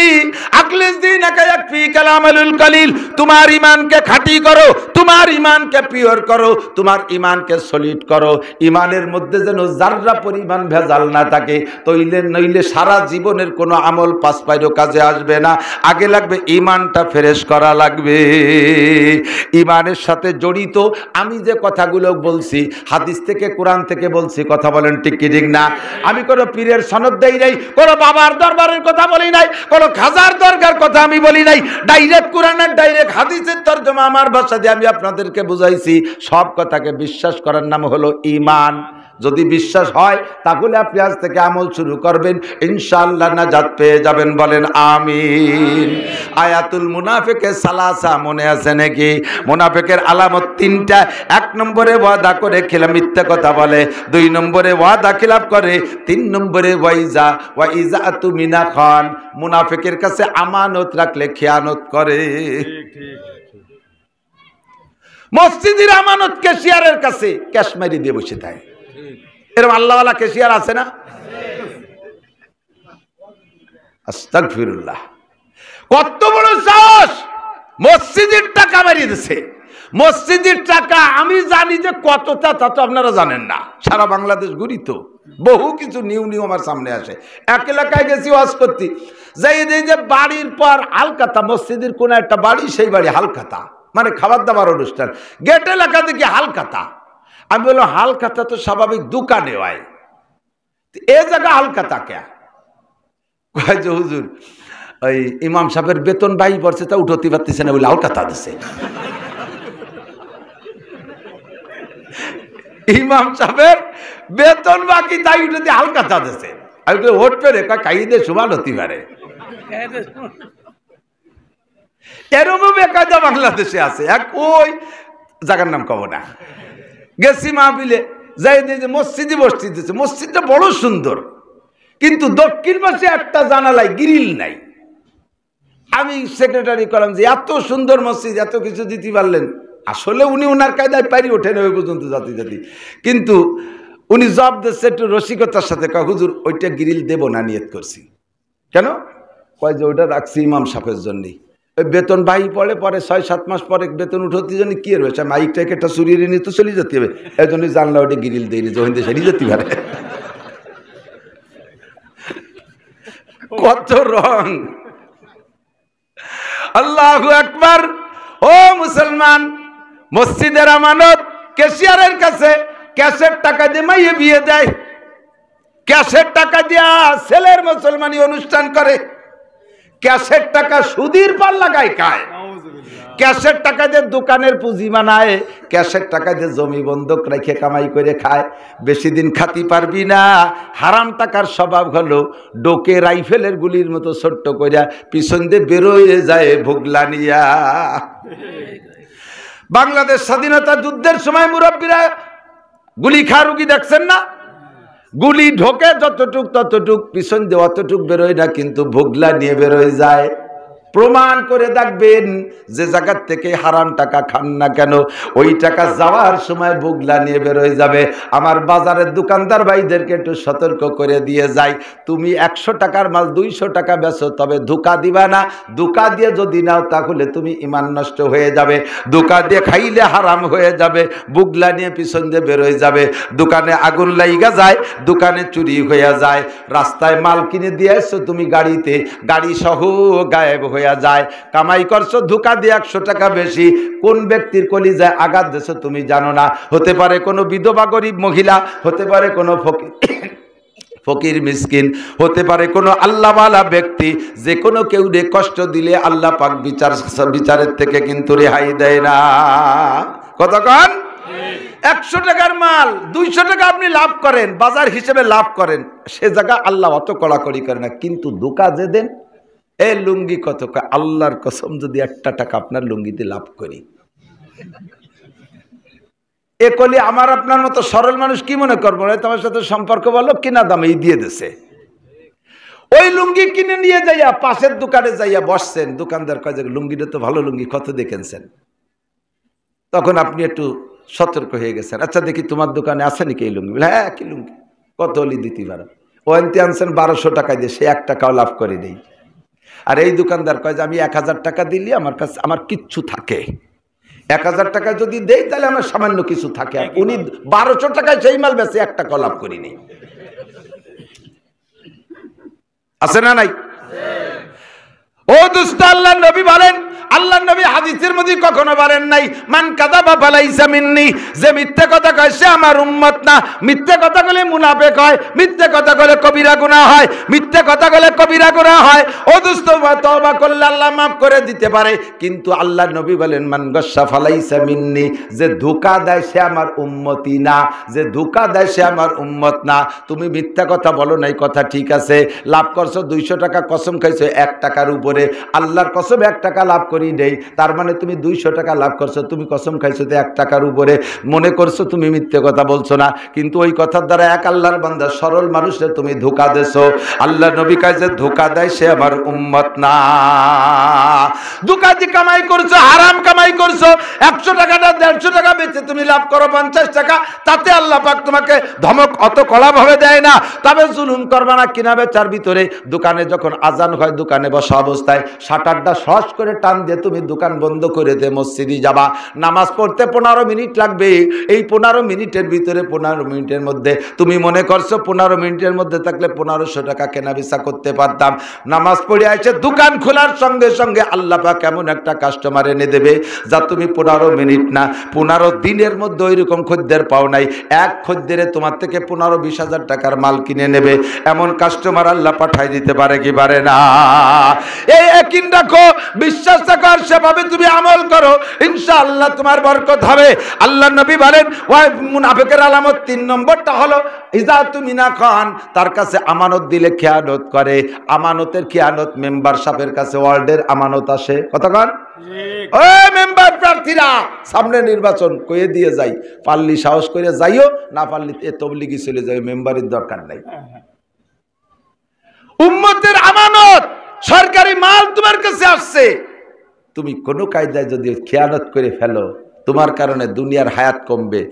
আকলিস দিনাকা ইয়াকফি কালামালুল কালিল। তোমার ঈমানকে খাঁটি করো, তোমার ঈমানকে পিওর করো, তোমার ঈমানকে সলিড করো। ঈমানের মধ্যে যেন যাররা পরিমাণ ভেজাল না থাকে, নইলে সারা জীবনের কোনো আমল পাঁচ পাইরও কাজে আসবে না। আগে লাগবে ঈমানটা ফ্রেশ করা লাগবে। ঈমানের সাথে জড়িত আমি যে কথাগুলো বলছি, হাদিস থেকে কোরআন থেকে বলছি। কথা বলেন ঠিক কি ঠিক না? আমি কোনো পীরের সনদ দেই নাই, কোনো বাবার দরবারের কথা বলি নাই, কোনো খাজার দরকার কথা আমি বলি নাই। ডাইরেক্ট কোরআনের ডাইরেক্ট হাদিসের তরজমা আমার ভাষা দিয়ে আমি আপনাদেরকে বুঝাইছি। সব কথাকে বিশ্বাস করার নাম হলো ঈমান। যদি বিশ্বাস হয় তাহলে আপনি আজ থেকে আমল শুরু করবেন, ইনশাআল্লাহ নাজাত পেয়ে যাবেন। বলেন আমিন। আয়াতুল মুনাফিকে সালাসা মনে আছে নাকি? মুনাফিকের আলামত 3টা। 1 নম্বরে ওয়াদা করে খেলা মিথ্যা কথা বলে, 2 নম্বরে ওয়াদা খিলাফ করে, 3 নম্বরে ওয়াইজা তুমিনা খান, মুনাফিকের কাছে আমানত রাখলে খেয়ানত করে। মসজিদের আমানত ক্যাশিয়ারের কাছে ক্যাশ মারি দিয়ে বসে থাকে। এরকম আল্লাহওয়ালা ক্যাশিয়ার আছে না? আস্তাগফিরুল্লাহ। কত বড় সাহস! মসজিদের টাকা মেরে দিছে। মসজিদের টাকা আমি জানি যে কতটা, তা তো আপনারা জানেন না। সারা বাংলাদেশ ঘুরি তো, বহু কিছু নিউ আমার সামনে আসে। এক এলাকায় গেছি ওয়াজ করতে, যাই যে বাড়ির পর হালকাতা, মসজিদের কোন একটা বাড়ি, সেই বাড়ি হালকাতা, মানে খাবার দাবার অনুষ্ঠান। গেট এলাকা দেখি হালকাতা। আমি বললাম হালকাতা তো স্বাভাবিক দোকানে হয়, এ জায়গা হালকাতা কে? কয় যে হুজুর ওই ইমাম সাহেবের বেতন বাই পড়ছে, তা উঠতে পারতেছে না বলে হালকাতা দিছে। ইমাম সাহেবের বেতন বাকি, তাই উঠতে হালকাতা দিছে। আমি বলি উঠবে রে, কাইদে সমান হতে পারে। এরকম বেকায়দা বাংলাদেশে আছে। এক ওই জায়গার নাম কব না, গেছি মাহফিলে, যাই যে মসজিদে বসতে দিচ্ছে। মসজিদটা বড় সুন্দর, কিন্তু দক্ষিণ পাশে একটা জানালায় গ্রিল নাই। আমি সেক্রেটারি করলাম যে এত সুন্দর মসজিদ, এত কিছু দিতে পারলেন। আসলে উনি ওনার কায়দায় পারি ওঠেন ওই পর্যন্ত জাতি, কিন্তু উনি জবাব দিচ্ছে একটু রসিকতার সাথে, কয় হুজুর ওইটা গ্রিল দেব না, নিয়ত করছি। কেন? কয় যে ওইটা রাখছি ইমাম সাহেবের জন্যই। ওই বেতন ভাই পরে 6-7 মাস পরে বেতন উঠতে জন্য কি রয়েছে, মাইকটাকে একটা চুরিয়ে নিয়ে তো চলে যেতে হবে, এই জন্যই জানলা ওইটা গ্রিল দেয়নি, জহিন দেশে যেতে পারে। কত রং! আল্লাহু আকবার। ও মুসলমান, মসজিদের আমানত ক্যাশিয়ারের কাছে ক্যাশের টাকা দিয়ে মাইয়ে বিয়ে দেয়, ক্যাশের টাকা দিয়া ছেলের মুসলমানি অনুষ্ঠান করে, ক্যাশের টাকা সুদের পাল লাগায় খায়, ক্যাশের টাকা দিয়ে দোকানের পুঁজি বানায়, ক্যাশের টাকা দিয়ে জমি বন্ধক রেখে কামাই করে খায়। বেশি দিন খাতি পারবি না। হারাম টাকার স্বভাব হলো ডোকে রাইফেলের গুলির মতো ছোট্ট কইরা পিছন দিয়ে বেরোয় যায় ভোগলা নিয়া। বাংলাদেশ স্বাধীনতা যুদ্ধের সময় মুরব্বীরা গুলি খা রুগী দেখছেন না? গুলি ঢোকে যতটুক ততটুক, পিছন দিয়ে অতটুক বেরোয় না, কিন্তু ভোগলা নিয়ে বেরোয় যায়। প্রমাণ করে দেখবেন যে জায়গার থেকে হারাম টাকা খান না কেন, ওই টাকা যাওয়ার সময় বুগলা নিয়ে বেরোয় যাবে। আমার বাজারের দোকানদার ভাইদেরকে একটু সতর্ক করে দিয়ে যাই, তুমি 100 টাকার মাল 200 টাকা বেচো, তবে ধোঁকা দিবা না। ধোঁকা দিয়ে যদি নাও তাহলে তুমি ইমান নষ্ট হয়ে যাবে, ধোঁকা দিয়ে খাইলে হারাম হয়ে যাবে, বুগলা নিয়ে পিছন দিয়ে বেরোয় যাবে। দোকানে আগুন লাইগা যায়, দোকানে চুরি হয়ে যায়, রাস্তায় মাল কিনে দিয়ে এসছো তুমি গাড়িতে, গাড়ি সহ গায়েব হয়ে যায়। কামাই করছো ধোঁকা দিয়ে 100 টাকা বেশি, কোন ব্যক্তির কলিজায় আঘাত দিছো তুমি জানো না। হতে পারে কোনো বিধবা গরিব মহিলা, হতে পারে কোনো ফকির মিসকিন, হতে পারে কোনো আল্লাহওয়ালা ব্যক্তি। যে কোনো কেউ রে কষ্ট দিলে আল্লাহ পাক বিচারের থেকে কিন্তু রেহাই দেয় না। কতক্ষণ 100 টাকার মাল 200 টাকা আপনি লাভ করেন, বাজার হিসেবে লাভ করেন, সে জায়গা আল্লাহ অত কড়াকড়ি করে না। কিন্তু ধোঁকা যে দেন, এ লুঙ্গি কত, আল্লাহর কসম যদি 1 টাকা আপনার লুঙ্গিতে লাভ করি, এ কলি আমার আপনার মতো সরল মানুষ কি মনে করবো, তোমার সাথে সম্পর্ক বলো কিনা দামে দিয়ে দিছে। ওই লুঙ্গি কিনে নিয়ে যাইয়া পাশের দোকানে যাইয়া বসছেন, দোকানদার কয় যে লুঙ্গিটা তো ভালো লুঙ্গি, কত দেখেছেন? তখন আপনি একটু সতর্ক হয়ে গেছেন, আচ্ছা দেখি তোমার দোকানে আছে নাকি এই লুঙ্গি? হ্যাঁ, কি লুঙ্গি, কত হলি দিতে পারো? ও আনতে আনছেন 1200 টাকা দিয়ে, সে 1 টাকাও লাভ করে নেই। আর এই দোকানদার কয় যে আমি 1000 টাকা দিলে আমার কাছে আমার কিচ্ছু থাকে, 1000 টাকা যদি দেই তাহলে আমার সামান্য কিছু থাকে। আর উনি 1200 টাকায় সেই মাল বেচে 1 টাকা লাভ করিনি। আছে না নাই? ও দোস্ত, আল্লাহ নবী বলেন, আল্লাহ নবী হাদিসের মধ্যে কখনো বলেন নাই মান কাযাবা ফালাইসা মিন্নি, যে মিথ্যা কথা কয় সে আমার উম্মত না। মিথ্যা কথা বলে মুনাফিক হয়, মিথ্যা কথা বলে কবিরা গুনাহ হয়, মিথ্যা কথা বলে কবিরা গুনাহ হয়। ও দোস্ত, তওবা করলে আল্লাহ মাফ করে দিতে পারে, কিন্তু আল্লাহ নবী বলেন মান গাশশা ফালাইসা মিন্নি, যে ধোঁকা দেয় সে আমার উম্মতি না, যে ধোঁকা দেয় সে আমার উম্মত না। তুমি মিথ্যা কথা বলো নাই, কথা ঠিক আছে, লাভ করছো 200 টাকা, কসম খাইছো 1 টাকার উপরে, আল্লাহর কসম 1 টাকা লাভ করি নেই, তার মানে তুমি 200 টাকা লাভ করছো, তুমি কসম খাইছো 1 টাকার উপরে, মনে করছো তুমি মিথ্যে কথা বলছো না, কিন্তু ওই কথার দ্বারা এক আল্লাহর বান্দা সরল মানুষের তুমি ধোঁকা দেছো। আল্লাহ নবী কয় যে ধোঁকা দেয় সে আমার উম্মত না। ধোঁকা দিয়ে কামাই করছো, হারাম কামাই করছো, 100 টাকাটা 150 টাকা বেচে তুমি লাভ করো 50 টাকা, তাতে আল্লাহ পাক তোমাকে ধমক অত কড়া ভাবে দেয় না। তবে জুলুম করবা না কিনা বেচার ভিতরে। দোকানে যখন আজান হয়, দোকানে বসা অবস্থায় শাটারটা সস করে টান দিয়ে তুমি দোকান বন্ধ করে দিয়ে মসজিদে যাবা, নামাজ পড়তে 15 মিনিট লাগবে। এই 15 মিনিটের ভিতরে 15 মিনিটের মধ্যে তুমি মনে করছো 15 মিনিটের মধ্যে থাকলে 1500 টাকা কেনা বেচা করতে পারতাম। নামাজ পড়ে আসে দোকান খোলার সঙ্গে সঙ্গে আল্লাহ পাক এমন একটা কাস্টমার এনে দেবে যা তুমি 15 মিনিট না 15 দিনের মধ্যে ওইরকম খদ্দের পাও নাই। এক খদ্দেরে তোমার থেকে 15-20 হাজার টাকার মাল কিনে নেবে, এমন কাস্টমার আল্লাহ পাঠাই দিতে পারে কি পারে না? এই একই রাখো, বিশ্বাস রাখো, আর সেভাবে তুমি আমল করো, ইনশাআল্লাহ তোমার বরকত হবে। আল্লাহ নবী বলেন ওই মুনাফিকের আলামত 3 নম্বরটা হলো ইজা তুমিনা খান, তার কাছে আমানত দিলে খেয়ানত করে। আমানতের খেয়ানত, মেম্বার সাহেবের কাছে ওয়ার্ডের আমানত আসে, কতক্ষণ ও মেম্বার প্রার্থীরা সামনে নির্বাচন কইয়ে দিয়ে যাই, পারলি সাহস করে যাইও, না পারলি তবলিগি চলে যাই, মেম্বারের দরকার নাই। উম্মতের আমানত, সরকারি মাল তোমার কাছে আসছে, তুমি কোনো কায়দায় যদি খেয়ানত করে ফেলো, তোমার কারণে দুনিয়ার হায়াত কমবে।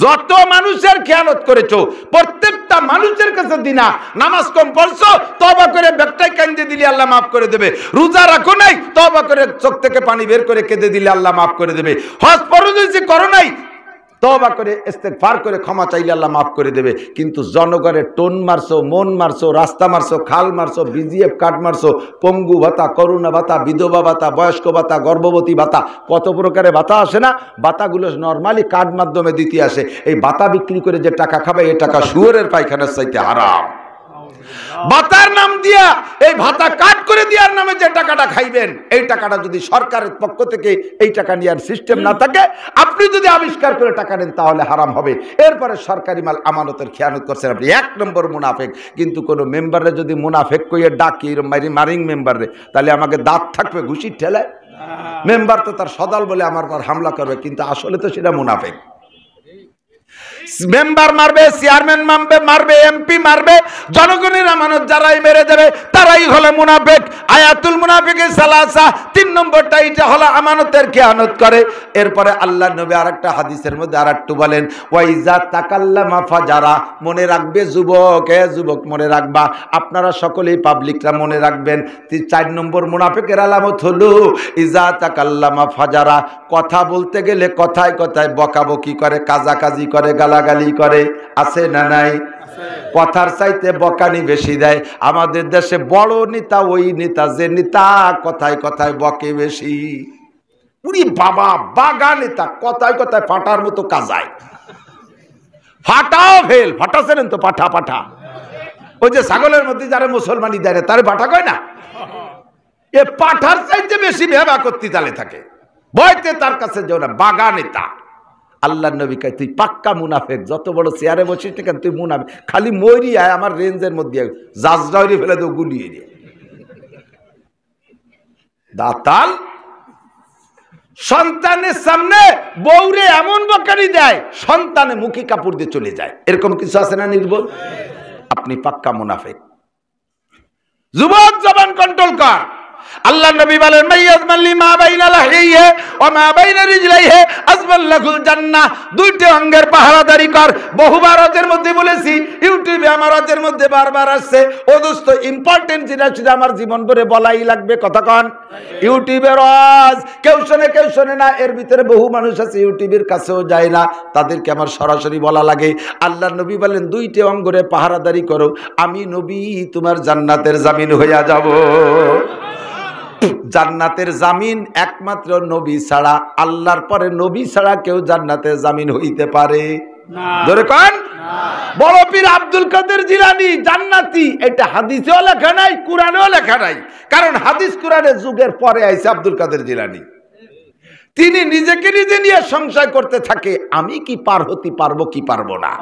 যত মানুষের খেয়ানত করেছো, প্রত্যেকটা মানুষের কাছে দিনা নামাজ কম পড়ছো, তওবা করে ব্যাগটাই কান্দে দিলে আল্লাহ মাফ করে দেবে। রোজা রাখো নাই, তওবা করে চোখ থেকে পানি বের করে কেঁদে দিলে আল্লাহ মাফ করে দেবে। হজ ফরজ হয়েছে করো নাই, তওবা করে ইস্তেগফার করে ক্ষমা চাইলে আল্লাহ মাফ করে দেবে। কিন্তু জনগণের টোন মারছো, মন মারছো, রাস্তা মারছো, খাল মারছো, বিজিএফ কার্ড মারছো, পঙ্গু ভাতা, করুণা ভাতা, বিধবা ভাতা, বয়স্ক ভাতা, গর্ভবতী ভাতা, কত প্রকারের ভাতা আসে না? ভাতাগুলো নর্মালি কার্ড মাধ্যমে দিতে আসে। এই ভাতা বিক্রি করে যে টাকা খাবে, এই টাকা শুয়োরের পায়খানার চাইতে হারাম। ভাতার নাম দিয়া, এই ভাতা কাট করে দেওয়ার নামে যে টাকাটা খাইবেন, এই টাকাটা যদি সরকারের পক্ষ থেকে এই টাকা নেওয়ার সিস্টেম না থাকে, আপনি যদি আবিষ্কার করে টাকা নেন তাহলে হারাম হবে। এরপরে সরকারি মাল আমানতের খেয়ানত করছেন আপনি, 1 নম্বর মুনাফেক। কিন্তু কোনো মেম্বারে যদি মুনাফেক কইয়ে ডাকি মারিং মেম্বারে, তাহলে আমাকে দাঁত থাকবে ঘুষির ঠেলায়? মেম্বার তো তার সদাল বলে আমার পর হামলা করবে, কিন্তু আসলে তো সেটা মুনাফেক। মেম্বার মারবে, চেয়ারম্যান মারবে, এমপি মারবে, জনগণের আমানত যারাই মেরে দেবে তারাই হলো মুনাফিক। আয়াতুল মুনাফিকের সালাসা, 3 নম্বরটা এটা হলো আমানতের খেয়ানত করে। এরপরে আল্লাহ নবী আরেকটা হাদিসের মধ্যে আরেকটু বলেন, ওয়াইজা তাকাল্লামা ফাজারা। মনে রাখবে যুবক, যুবক মনে রাখবা, আপনারা সকলেই পাবলিকরা মনে রাখবেন। 4 নম্বর মুনাফিকের আলামত হলো ইজা তাকাল্লামা ফাজারা। কথা বলতে গেলে কথায় কথায় বকাবকি করে, কাজাকাজি করে, গালাগালি করে, আছে না নাই? কথার চাইতে বকানি বেশি দেয়। আমাদের দেশে বড় নেতা ওই নেতা যে নেতা কথায় কথায় বকে বেশি। পুরি বাবা বাগা নেতা, কথায় কথায় ফাটার মতো কাজায়। ফাটাও ফেল, ফাটাছেন তো, পাঠা পাঠা। ওই যে ছাগলের মধ্যে যারা মুসলমানি দেয় তারে পাঠা কয় না, এ পাঠার চাইতে বেশি ভেবা করতে তালে থাকে। বইতে তার কাছে যাও না, বাগা নেতা। আল্লাহ নবী কয় তুই পাক্কা মুনাফেক, যত বড় চেয়ারে বসিস না কেন তুই মুনাফেক। খালি মরি আয় আমার রেঞ্জের মধ্যে, জাজরাউরি ফেলে তো গুলিয়ে দিয়ে দাতাল। সন্তানের সামনে বউরে এমন বকারি দেয়, সন্তানে মুখী কাপড় দিয়ে চলে যায়। এরকম কিছু আছে না নির্বোধ? আপনি পাক্কা মুনাফেক। যুবক জবান কন্ট্রোল কর। আল্লাহ নবী বলেন, মাইয়াজমাল্লি মা বাইনা লাহিহি ওয়া মা বাইনা রিজলাইহি আজমাল্লাহুল জান্নাহ। 2টি অঙ্গের পাহারাদারি কর। বহুবার ওদের মধ্যে বলেছি, ইউটিউবে আমার ওদের মধ্যে বারবার আসছে। ও দোস্ত, ইম্পর্টেন্ট জিনিস আমার জীবন ভরে বলাই লাগবে, কথা কন। ইউটিউবের ওয়াজ কেউ শোনে না, এর ভিতরে বহু মানুষ আছে ইউটিউবের কাছেও যায় না, তাদেরকে আমার সরাসরি বলা লাগে। আল্লাহ নবী বলেন 2টি অঙ্গরে পাহারাদারি করো, আমি নবী তোমার জান্নাতের জামিন হইয়া যাব। জান্নাতের জামিন একমাত্র নবী ছাড়া, আল্লাহর পরে নবী ছাড়া কেউ জান্নাতের জামিন হইতে পারে না। ধরে কোন বড় পীর আব্দুল কাদের জিলানী জান্নাতি, এটা হাদিসেও লেখা নাই, কুরআনেও লেখা নাই। কারণ হাদিস কুরআনের যুগের পরে আইছে আব্দুল কাদের জিলানী। তিনি নিজেকে নিজে নিয়ে সংশয় করতে থাকে, আমি কি পার হতে পারবো কি পারবো না।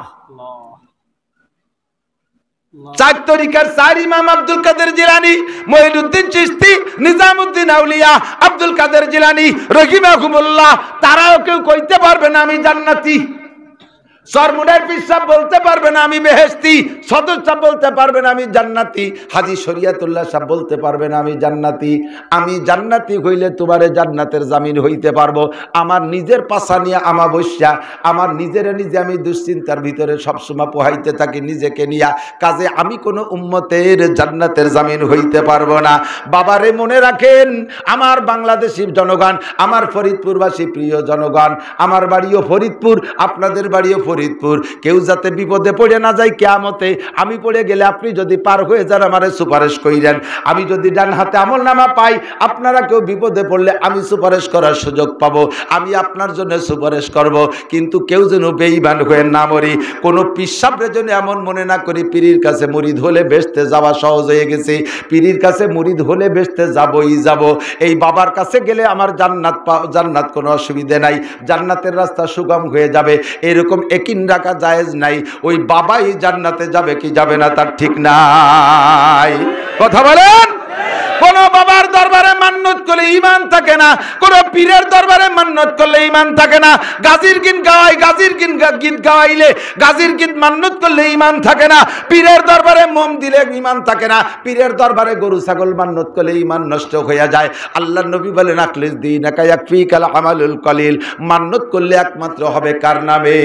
4 তরিকার 4 ইমাম আব্দুল কাদের জিলানী, মঈনুদ্দিন চিশতি, নিজামুদ্দিন আউলিয়া, আব্দুল কাদের জিলানী রহিমাহুমুল্লাহ, তারাও কেউ কইতে পারবে না আমি জান্নাতি। সরমুনার পীর সাহেব বলতে পারবে না আমি বেহেশতি, সদর সাহেব বলতে পারবে না আমি জান্নাতি, হাজী শরিয়াতুল্লাহ সাহেব বলতে পারবে না আমি জান্নাতি। আমি জান্নাতি হইলে তোমারে জান্নাতের জামিন হইতে পারবো। আমার নিজের পাশা নিয়ে আমাবস্যা, আমার নিজেরে নিজে আমি দুশ্চিন্তার ভিতরে সবসময় পোহাইতে থাকি নিজেকে নিয়া, কাজে আমি কোনো উম্মতের জান্নাতের জামিন হইতে পারবো না। বাবারে মনে রাখেন, আমার বাংলাদেশি জনগণ, আমার ফরিদপুরবাসী প্রিয় জনগণ, আমার বাড়িও ফরিদপুর, আপনাদের বাড়িও ফরিদপুর। কেউ যাতে বিপদে পড়ে না যায় কিয়ামতে। আমি পড়ে গেলে আপনি যদি পার হয়ে যান আমারে সুপারিশ কইরেন। আমি যদি ডান হাতে আমলনামা পাই, আপনারা কেউ বিপদে পড়লে আমি সুপারিশ করার সুযোগ পাবো, আমি আপনার জন্য সুপারিশ করব। কিন্তু কেউ যেন বেঈমান হয়ে না মরি। কোনো পিসাবরে যেন এমন মনে না করি পীরের কাছে মুরিদ হলে বেহেশতে যাওয়া সহজ হয়ে গেছে, পীরের কাছে মুরিদ হলে বেহেশতে যাবই যাব। এই বাবার কাছে গেলে আমার জান্নাত কোনো অসুবিধে নাই, জান্নাতের রাস্তা সুগম হয়ে যাবে, এরকম একিন রাখা জায়েজ নাই। ওই বাবাই জান্নাতে যাবে কি যাবে না তার ঠিক নাই। কথা বলেন। কোন বাবার দরবারে মান্নত করে ঈমান থাকে না, কোন পীরের দরবারে মান্নত করলে ঈমান থাকে না, গাজীর গীত গাওয়াই, গাজীর গীত গাওয়াইলে, গাজীর গীত মান্নত করলে ঈমান থাকে না, পীরের দরবারে মোম দিলে ঈমান থাকে না, পীরের দরবারে গরু ছাগল মান্নত করলে ঈমান নষ্ট হয়ে যায়। আল্লাহর নবী বলেন আখলিস দীনাকা ইয়াকফিকাল আমালুল কলিল, মান্নত করলে একমাত্র হবে কার নামে?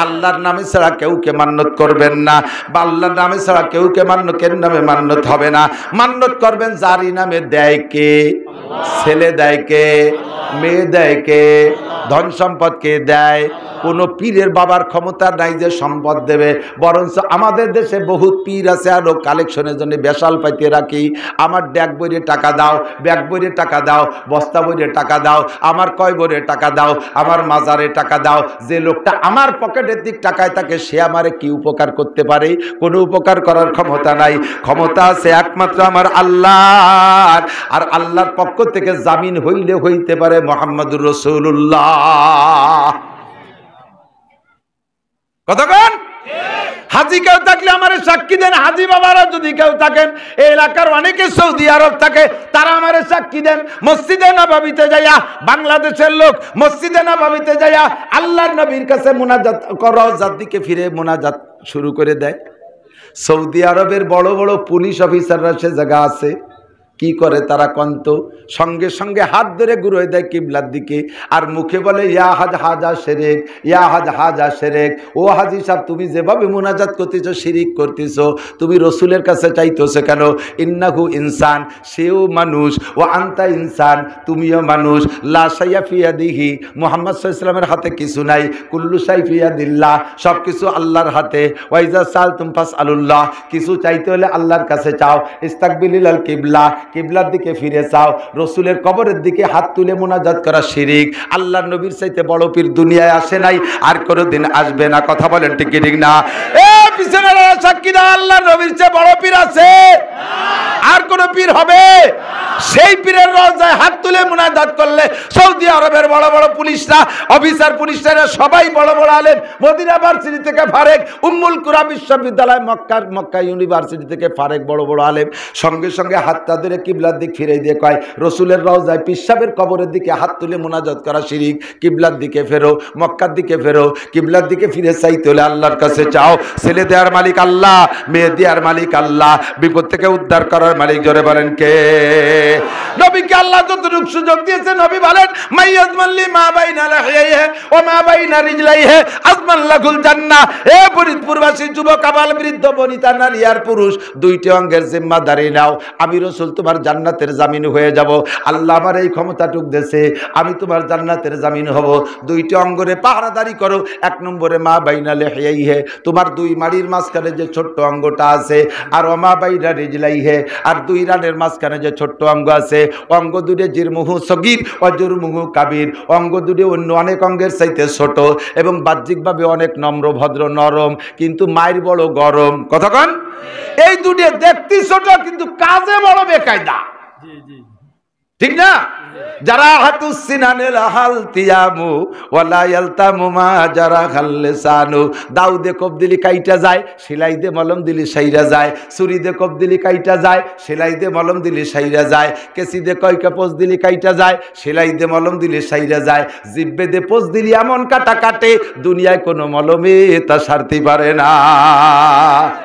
আল্লাহর নামে ছাড়া কেউকে মান্নত করবেন না, বা আল্লাহর নামে ছাড়া কেউকে মান্নতের নামে মান্নত হবে না। মান্নত করবেন যারই নামে দেয় কে? ছেলে দেয় কে? মেয়ে দেয় কে? ধন সম্পদ কে দেয়? কোন পীরের বাবার ক্ষমতা নাই যে সম্পদ দেবে, বরঞ্চ আমাদের দেশে বহুত পীর আছে আরো কালেকশনের জন্য বেশাল পাইতে রাখি। আমার ব্যাগ বইয়ে টাকা দাও, ব্যাগ বইয়ে টাকা দাও, বস্তা বইয়ে টাকা দাও, আমার কয় বইয়ে টাকা দাও, আমার মাজারে টাকা দাও। যে লোকটা আমার পকেটের দিক টাকায় থাকে সে আমারে কি উপকার করতে পারে? কোনো উপকার করার ক্ষমতা নাই। ক্ষমতা আছে একমাত্র আমার আল্লাহর, আর আল্লাহর পক্ষ থেকে জামিন হইলে হইতে পারে মুহাম্মদুর রাসূলুল্লাহ। কতক্ষণ? হাজি কেউ থাকলে আমার সাক্ষী দেন, হাজি বাবারা যদি কেউ থাকেন, এই এলাকার অনেকে সৌদি আরব থাকে, তারা আমার সাক্ষী দেন। মসজিদে নববীতে যাইয়া, বাংলাদেশের লোক মসজিদে নববীতে যাইয়া আল্লাহর নবীর কাছে মুনাজাত করো, যার দিকে ফিরে মুনাজাত শুরু করে দেয়। সৌদি আরবের বড় বড় পুলিশ অফিসাররা সে জায়গা আছে, কি করে তারা কন্ত সঙ্গে সঙ্গে হাত ধরে ঘুরে দেয় কিবলার দিকে, আর মুখে বলে ইয়া হাজ হাজা শেরেক, ইয়া হাজ হাজা শেরেক। ও হাজি সাহেব, তুমি যেভাবে মুনাজাত করতেছো শিরিক করতেছো, তুমি রসুলের কাছে চাইতেছো কেন? ইন্নাহু ইনসান, সেও মানুষ, ও আনতা ইনসান, তুমিও মানুষ। লা শাইয়া ফি ইয়াদিহি, মুহাম্মদ সাল্লাল্লাহু আলাইহি ওয়াসাল্লামের হাতে কিছু নাই, কুল্লু শাই ফি ইয়াদিল্লাহ, সব কিছু আল্লাহর হাতে। ওয়াইজা সালতুম ফাসআলুল্লাহ, কিছু চাইতে হলে আল্লাহর কাছে চাও। ইস্তাকবিলিল কিবলা, কিবলার দিকে ফিরে চাও। রসুলের কবরের দিকে হাত তুলে মুনাজাত করা শিরিক। আল্লাহর নবীর চাইতে বড় পীর দুনিয়ায় আসে নাই, আর কোনোদিন আসবে না। কথা বলেন ঠিক কি ঠিক না? এ পিছনের সাক্ষী দাও, আল্লাহর নবীর চেয়ে বড় পীর আছে? আর কোন পীর হবে? সেই পীরের রওজায় হাত তুলে মুনাজাত করলে সৌদি আরবের বড় বড় পুলিশরা, অফিসার পুলিশরা সবাই বড় বড় আলেম, মদিনা ভার্সিটি থেকে ফারেক, উম্মুল কুরা বিশ্ববিদ্যালয়, মক্কা ইউনিভার্সিটি থেকে ফারেক বড় বড় আলেম, সঙ্গে সঙ্গে হাতটা ধরে কিবলার দিক ফিরে দিয়ে কয় রসুলের রওজায় পিসাবের কবরের দিকে হাত তুলে মুনাজাত করা শিরিক। কিবলার দিকে ফেরো, মক্কার দিকে ফেরো, কিবলার দিকে ফিরে চাইতে হলে আল্লাহর কাছে চাও। ছেলে দেওয়ার মালিক আল্লাহ, মেয়ে দেওয়ার মালিক আল্লাহ, বিপদ থেকে উদ্ধার করার মালিক জোরে বলেন কে? নবীকে আল্লাহ যতটুকু সুযোগ দিয়েছে, নবী বলেন মাইয়াজমাল্লি মা বাইনা লাহিয়াইহি ওয়া মা বাইনা রিজলাইহি আজমান লাহুল জান্নাহ। এ ফরিদপুরবাসী যুবক, আবাল, বৃদ্ধ, বনিতা, নারী আর পুরুষ, দুইটি অঙ্গের জিম্মাদারি নাও। আমি রাসূল তোমার জান্নাতের জামিন হয়ে যাব। আল্লাহ আমার এই ক্ষমতাটুক দেশে, আমি তোমার জান্নাতের জামিন হব। দুইটি অঙ্গরে পাহারাদারি করো। এক নম্বরে মা বাইনা লাহিয়াইহি, তোমার দুই মাড়ির মাঝখানে যে ছোট্ট অঙ্গটা আছে, আর মা বাইনা রিজলাইহি, আর দুই রানের মাঝখানে যে ছোট্ট অঙ্গ আছে, অঙ্গ দুটো জিরমুহু সগীর ও জুরমুহু কাবির, অঙ্গ দুটো অন্য অনেক অঙ্গের চাইতে ছোট এবং বাহ্যিকভাবে অনেক নম্র ভদ্র নরম, কিন্তু মায়ের বড় গরম। কতক্ষণ? এই দুটো দেখতে ছোট কিন্তু কাজে বড় বেকায়দা, ঠিক না? যারা হাতুস সিনানেল হাল তিয়ামু ওয়ালা ইয়ালতামু মা যারা খাল্লিসানু। দাউদে কোপ দিলি কাইটা যায়, সেলাই দে মলম দিলি সাইরা যায়। ছুরি দে কোপ দিলি কাইটা যায়, সেলাই দে মলম দিলি সাইরা যায়। কেসি দে কয়কা পোজ দিলি কাইটা যায়, সেলাই দে মলম দিলি সাইরা যায়। জিব্বে দে পোজ দিলি এমন কাটা কাটে, দুনিয়ায় কোনো মলমে তা সারতে পারে না।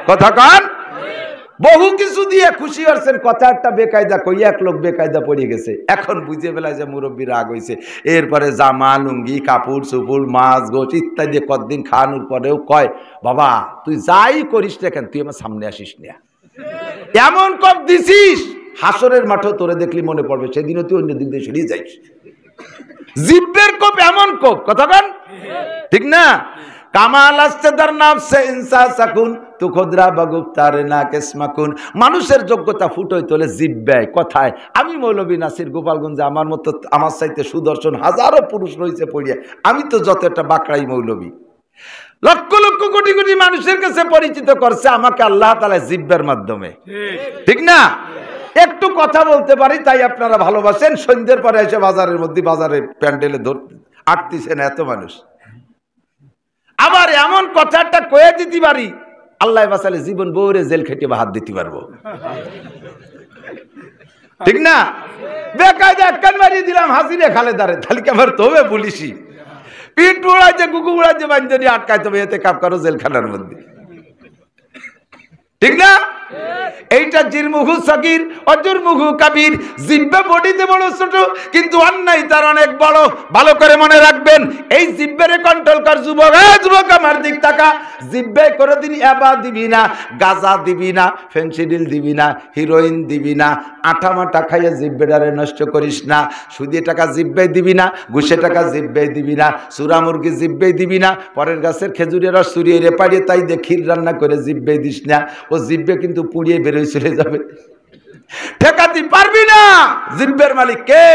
কথা কন? বহু কিছু দিয়ে খুশি হচ্ছেন, কথা একটা বেকায়দা কই, এক লোক বেকায়দা পড়ে গেছে। এখন বুঝে ফেলায় যে মুরব্বী রাগ হয়েছে। এরপরে জামা, লুঙ্গি, কাপড় চুপুর, মাছ, গোছ ইত্যাদি কতদিন খাওয়ানোর পরেও কয়, বাবা তুই যাই করিস দেখেন, তুই আমার সামনে আসিস না। এমন কব দিছিস, হাসরের মাঠেও তোরে দেখলি মনে পড়বে, সেদিনও তুই অন্য দিক দিয়ে সরিয়ে যাইস। জিব্বের কোপ এমন কোপ, কথা বল ঠিক না? কামাল আসতে তার নাম সে ইনসা সাকুন তু খোদরা বাগুপ্তার না কেসমাকুন। মানুষের যোগ্যতা ফুটোয় তোলে জিব্বায়, কথায়। আমি মৌলভী নাসির গোপালগঞ্জে, আমার মতো আমার চাইতে সুদর্শন হাজারো পুরুষ রয়েছে পড়িয়া, আমি তো যত একটা বাকড়াই মৌলভী। লক্ষ লক্ষ কোটি কোটি মানুষের কাছে পরিচিত করছে আমাকে আল্লাহ তাআলা জিব্বার মাধ্যমে, ঠিক না? একটু কথা বলতে পারি তাই আপনারা ভালোবাসেন। সন্ধ্যের পরে এসে বাজারের মধ্যে, বাজারের প্যান্ডেলে আটতেছেন এত মানুষ। আবার এমন কথাটা কয়ে দিতে পারি, আল্লাহ বাঁচালে জীবন বউরে জেল খেটে বা হাত দিতে পারবো, ঠিক না? বেকায়দা একখান মারিয়ে দিলাম হাসিনে খালেদারে, তাহলে কি আমার তবে পুলিশি পিঠ উড়াইছে কুকুর উড়াইছে বাঞ্জনি আটকাইতে হবে, এতে কাপ কারো জেলখানার মধ্যে, ঠিক না? এইটা জিরমুহু সগীর অজুরমুহু কাবীর। জিহ্বা বডিতে বড় ছোট, কিন্তু অন্যায় তার অনেক বড়। ভালো করে মনে রাখবেন, এই জিহ্বারে কন্ট্রোল কর যুবক। যুবক আমার দিক তাকা, জিহ্বায় কোনোদিন এবা দিবি না, গাঁজা দিবি না, ফেন্সিডিল দিবি না, হিরোইন দিবি না, আটা মাটা খাইয়ে জিহ্বাটারে নষ্ট করিস না। সুদে টাকা জিহ্বায় দিবি না, ঘুষে টাকা জিহ্বায় দিবি না, চূড়া মুরগি জিহ্বায় দিবি না, পরের গাছের খেজুরের রস চুরিয়ে রে পাড়িয়ে তাই দিয়ে ক্ষীর রান্না করে জিহ্বায় দিস না। ও জিহ্বে কিন্তু পুড়িয়ে বেরোয় চলে যাবে, ঠেকাতে পারবি না। জিহ্বের মালিক কে?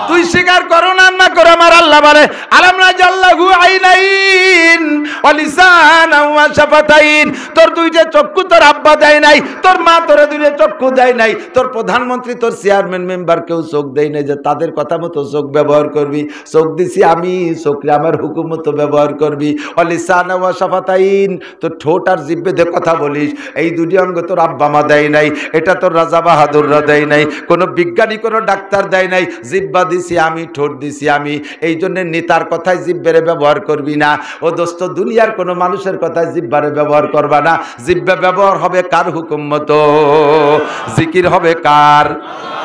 তুই স্বীকার করো না করো, আমার আল্লাহ বলে আলাম নাজাল্লাহু আইনাইন ওয়া লিসানান ওয়া শাফাতাইন। তোর দুইটা চক্ষু তোর আব্বা দেয় নাই, তোর মা তোরে দুইটা চক্ষু দেয় নাই, তোর প্রধানমন্ত্রী তোর চেয়ারম্যান মেম্বার কেউ চোখ দেয় নাই যে তাদের কথা মতো চোখ ব্যবহার করবি। চোখ দিছি আমি, চোখে আমার হুকুম মতো ব্যবহার করবি। ওয়া লিসানান ওয়া শাফাতাইন, তোর ঠোঁট আর জিহ্বা দিয়ে কথা বলিস। এই দুটি অঙ্গ তোর আব্বা মা দেয় নাই, এটা তোর রাজা বাহাদুররা দেয় নাই, কোনো বিজ্ঞানী কোনো ডাক্তার দেয় নাই। জিহ্বা দিছি আমি, ঠোঁট দিছি আমি, এই জন্য নেতার কথায় জিহ্বারে ব্যবহার করবি না। ও দোস্ত, দুনিয়ার কোনো মানুষের কথায় জিহ্বারে ব্যবহার করবা না। জিহ্বা ব্যবহার হবে কার হুকুম মতো, জিকির হবে কার,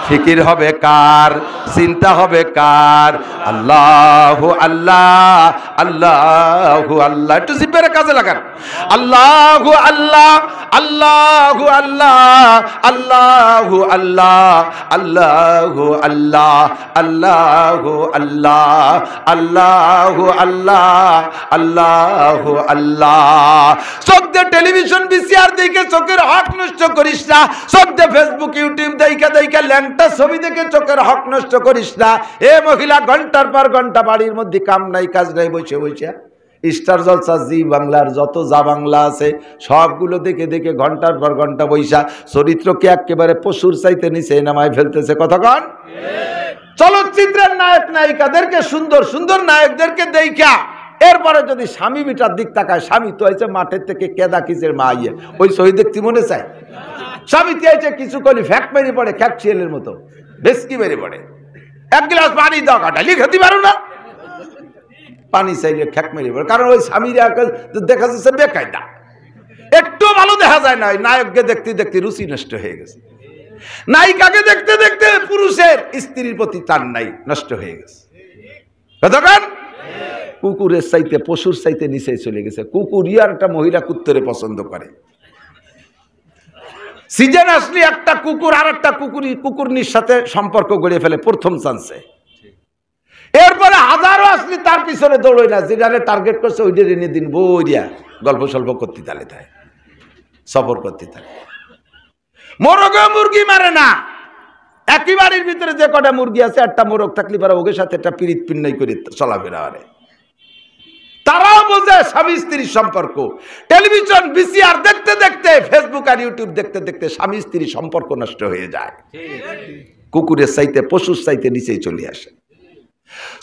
ফিকির হবে কার, চিন্তা হবে কার? আল্লাহু আল্লাহ, আল্লাহু আল্লাহ। একটু জিহ্বারে কাজে লাগান। আল্লাহু আল্লাহ, আল্লাহু আল্লাহ, আল্লাহু আল্লাহ, আল্লাহু আল্লাহ, আল্লাহু আল্লাহ, আল্লাহু আল্লাহ, আল্লাহু আল্লাহ। চোখ দিয়ে টেলিভিশন ভিসিআর দেখে চোখের হক নষ্ট করিস না। চোখ দিয়ে ফেসবুক ইউটিউব দেখে দেখে ল্যাংটা ছবি দেখে চোখের হক নষ্ট করিস না। এ মহিলা ঘন্টার পর ঘন্টা বাড়ির মধ্যে কাম নাই কাজ নাই বসে বসে স্টার জলসা, জি বাংলার যত যা বাংলা আছে সবগুলো দেখে দেখে ঘন্টার পর ঘন্টা বৈশা চরিত্রকে একেবারে পশুর চাইতে নিচে নামায় ফেলতেছে। কতক্ষণ চলচ্চিত্রের নায়ক নায়িকাদেরকে, সুন্দর সুন্দর নায়কদেরকে দেখা এরপরে যদি স্বামী বিটার দিক তাকায়, স্বামী তো হয়েছে মাঠের থেকে কেদা কিচের মা ইয়ে, ওই শহীদ দেখতে মনে চায়। স্বামী হয়েছে কিছু করলি ফ্যাক মেরে পড়ে, খ্যাক শিয়ালের মতো বেশকি মেরে পড়ে। এক গ্লাস পানি দাও, কাটালি খেতে পারো না, পানি চাইলে খ্যাক মেরে পড়ে। কারণ ওই স্বামীর দেখা যাচ্ছে বেকায়দা, একটু ভালো দেখা যায় না। নায়ককে দেখতে দেখতে রুচি নষ্ট হয়ে গেছে, নায়িকাকে দেখতে দেখতে পুরুষের স্ত্রীর প্রতি টান নাই, নষ্ট হয়ে গেছে। কতক্ষণ কুকুরের চাইতে, পশুর চাইতে নিচে চলে গেছে। কুকুর ইয়ার একটা মহিলা কুত্তরে পছন্দ করে। সিজন আসলে একটা কুকুর আর একটা কুকুরনির সাথে সম্পর্ক গড়ে ফেলে প্রথম চান্সে। এরপরে হাজারো আসলে তার পিছনে দৌড়ই না, যেটা টার্গেট করছে ওইটা এনে দিন বইয়া গল্প সল্প করতে তালে তাই সফর করতে থাকে। মোরগে মুরগি মারে না, একই বাড়ির ভিতরে যে কটা মুরগি আছে একটা মোরগ থাকলে পারে ওদের সাথে একটা পিরিত পিন্নাই করে চলাফেরা করে। তারাও বোঝে স্বামী স্ত্রীর সম্পর্ক। টেলিভিশন ভিসিআর দেখতে দেখতে, ফেসবুক আর ইউটিউব দেখতে দেখতে স্বামী স্ত্রীর সম্পর্ক নষ্ট হয়ে যায়। কুকুরের চাইতে, পশুর চাইতে নিচেই চলে আসে।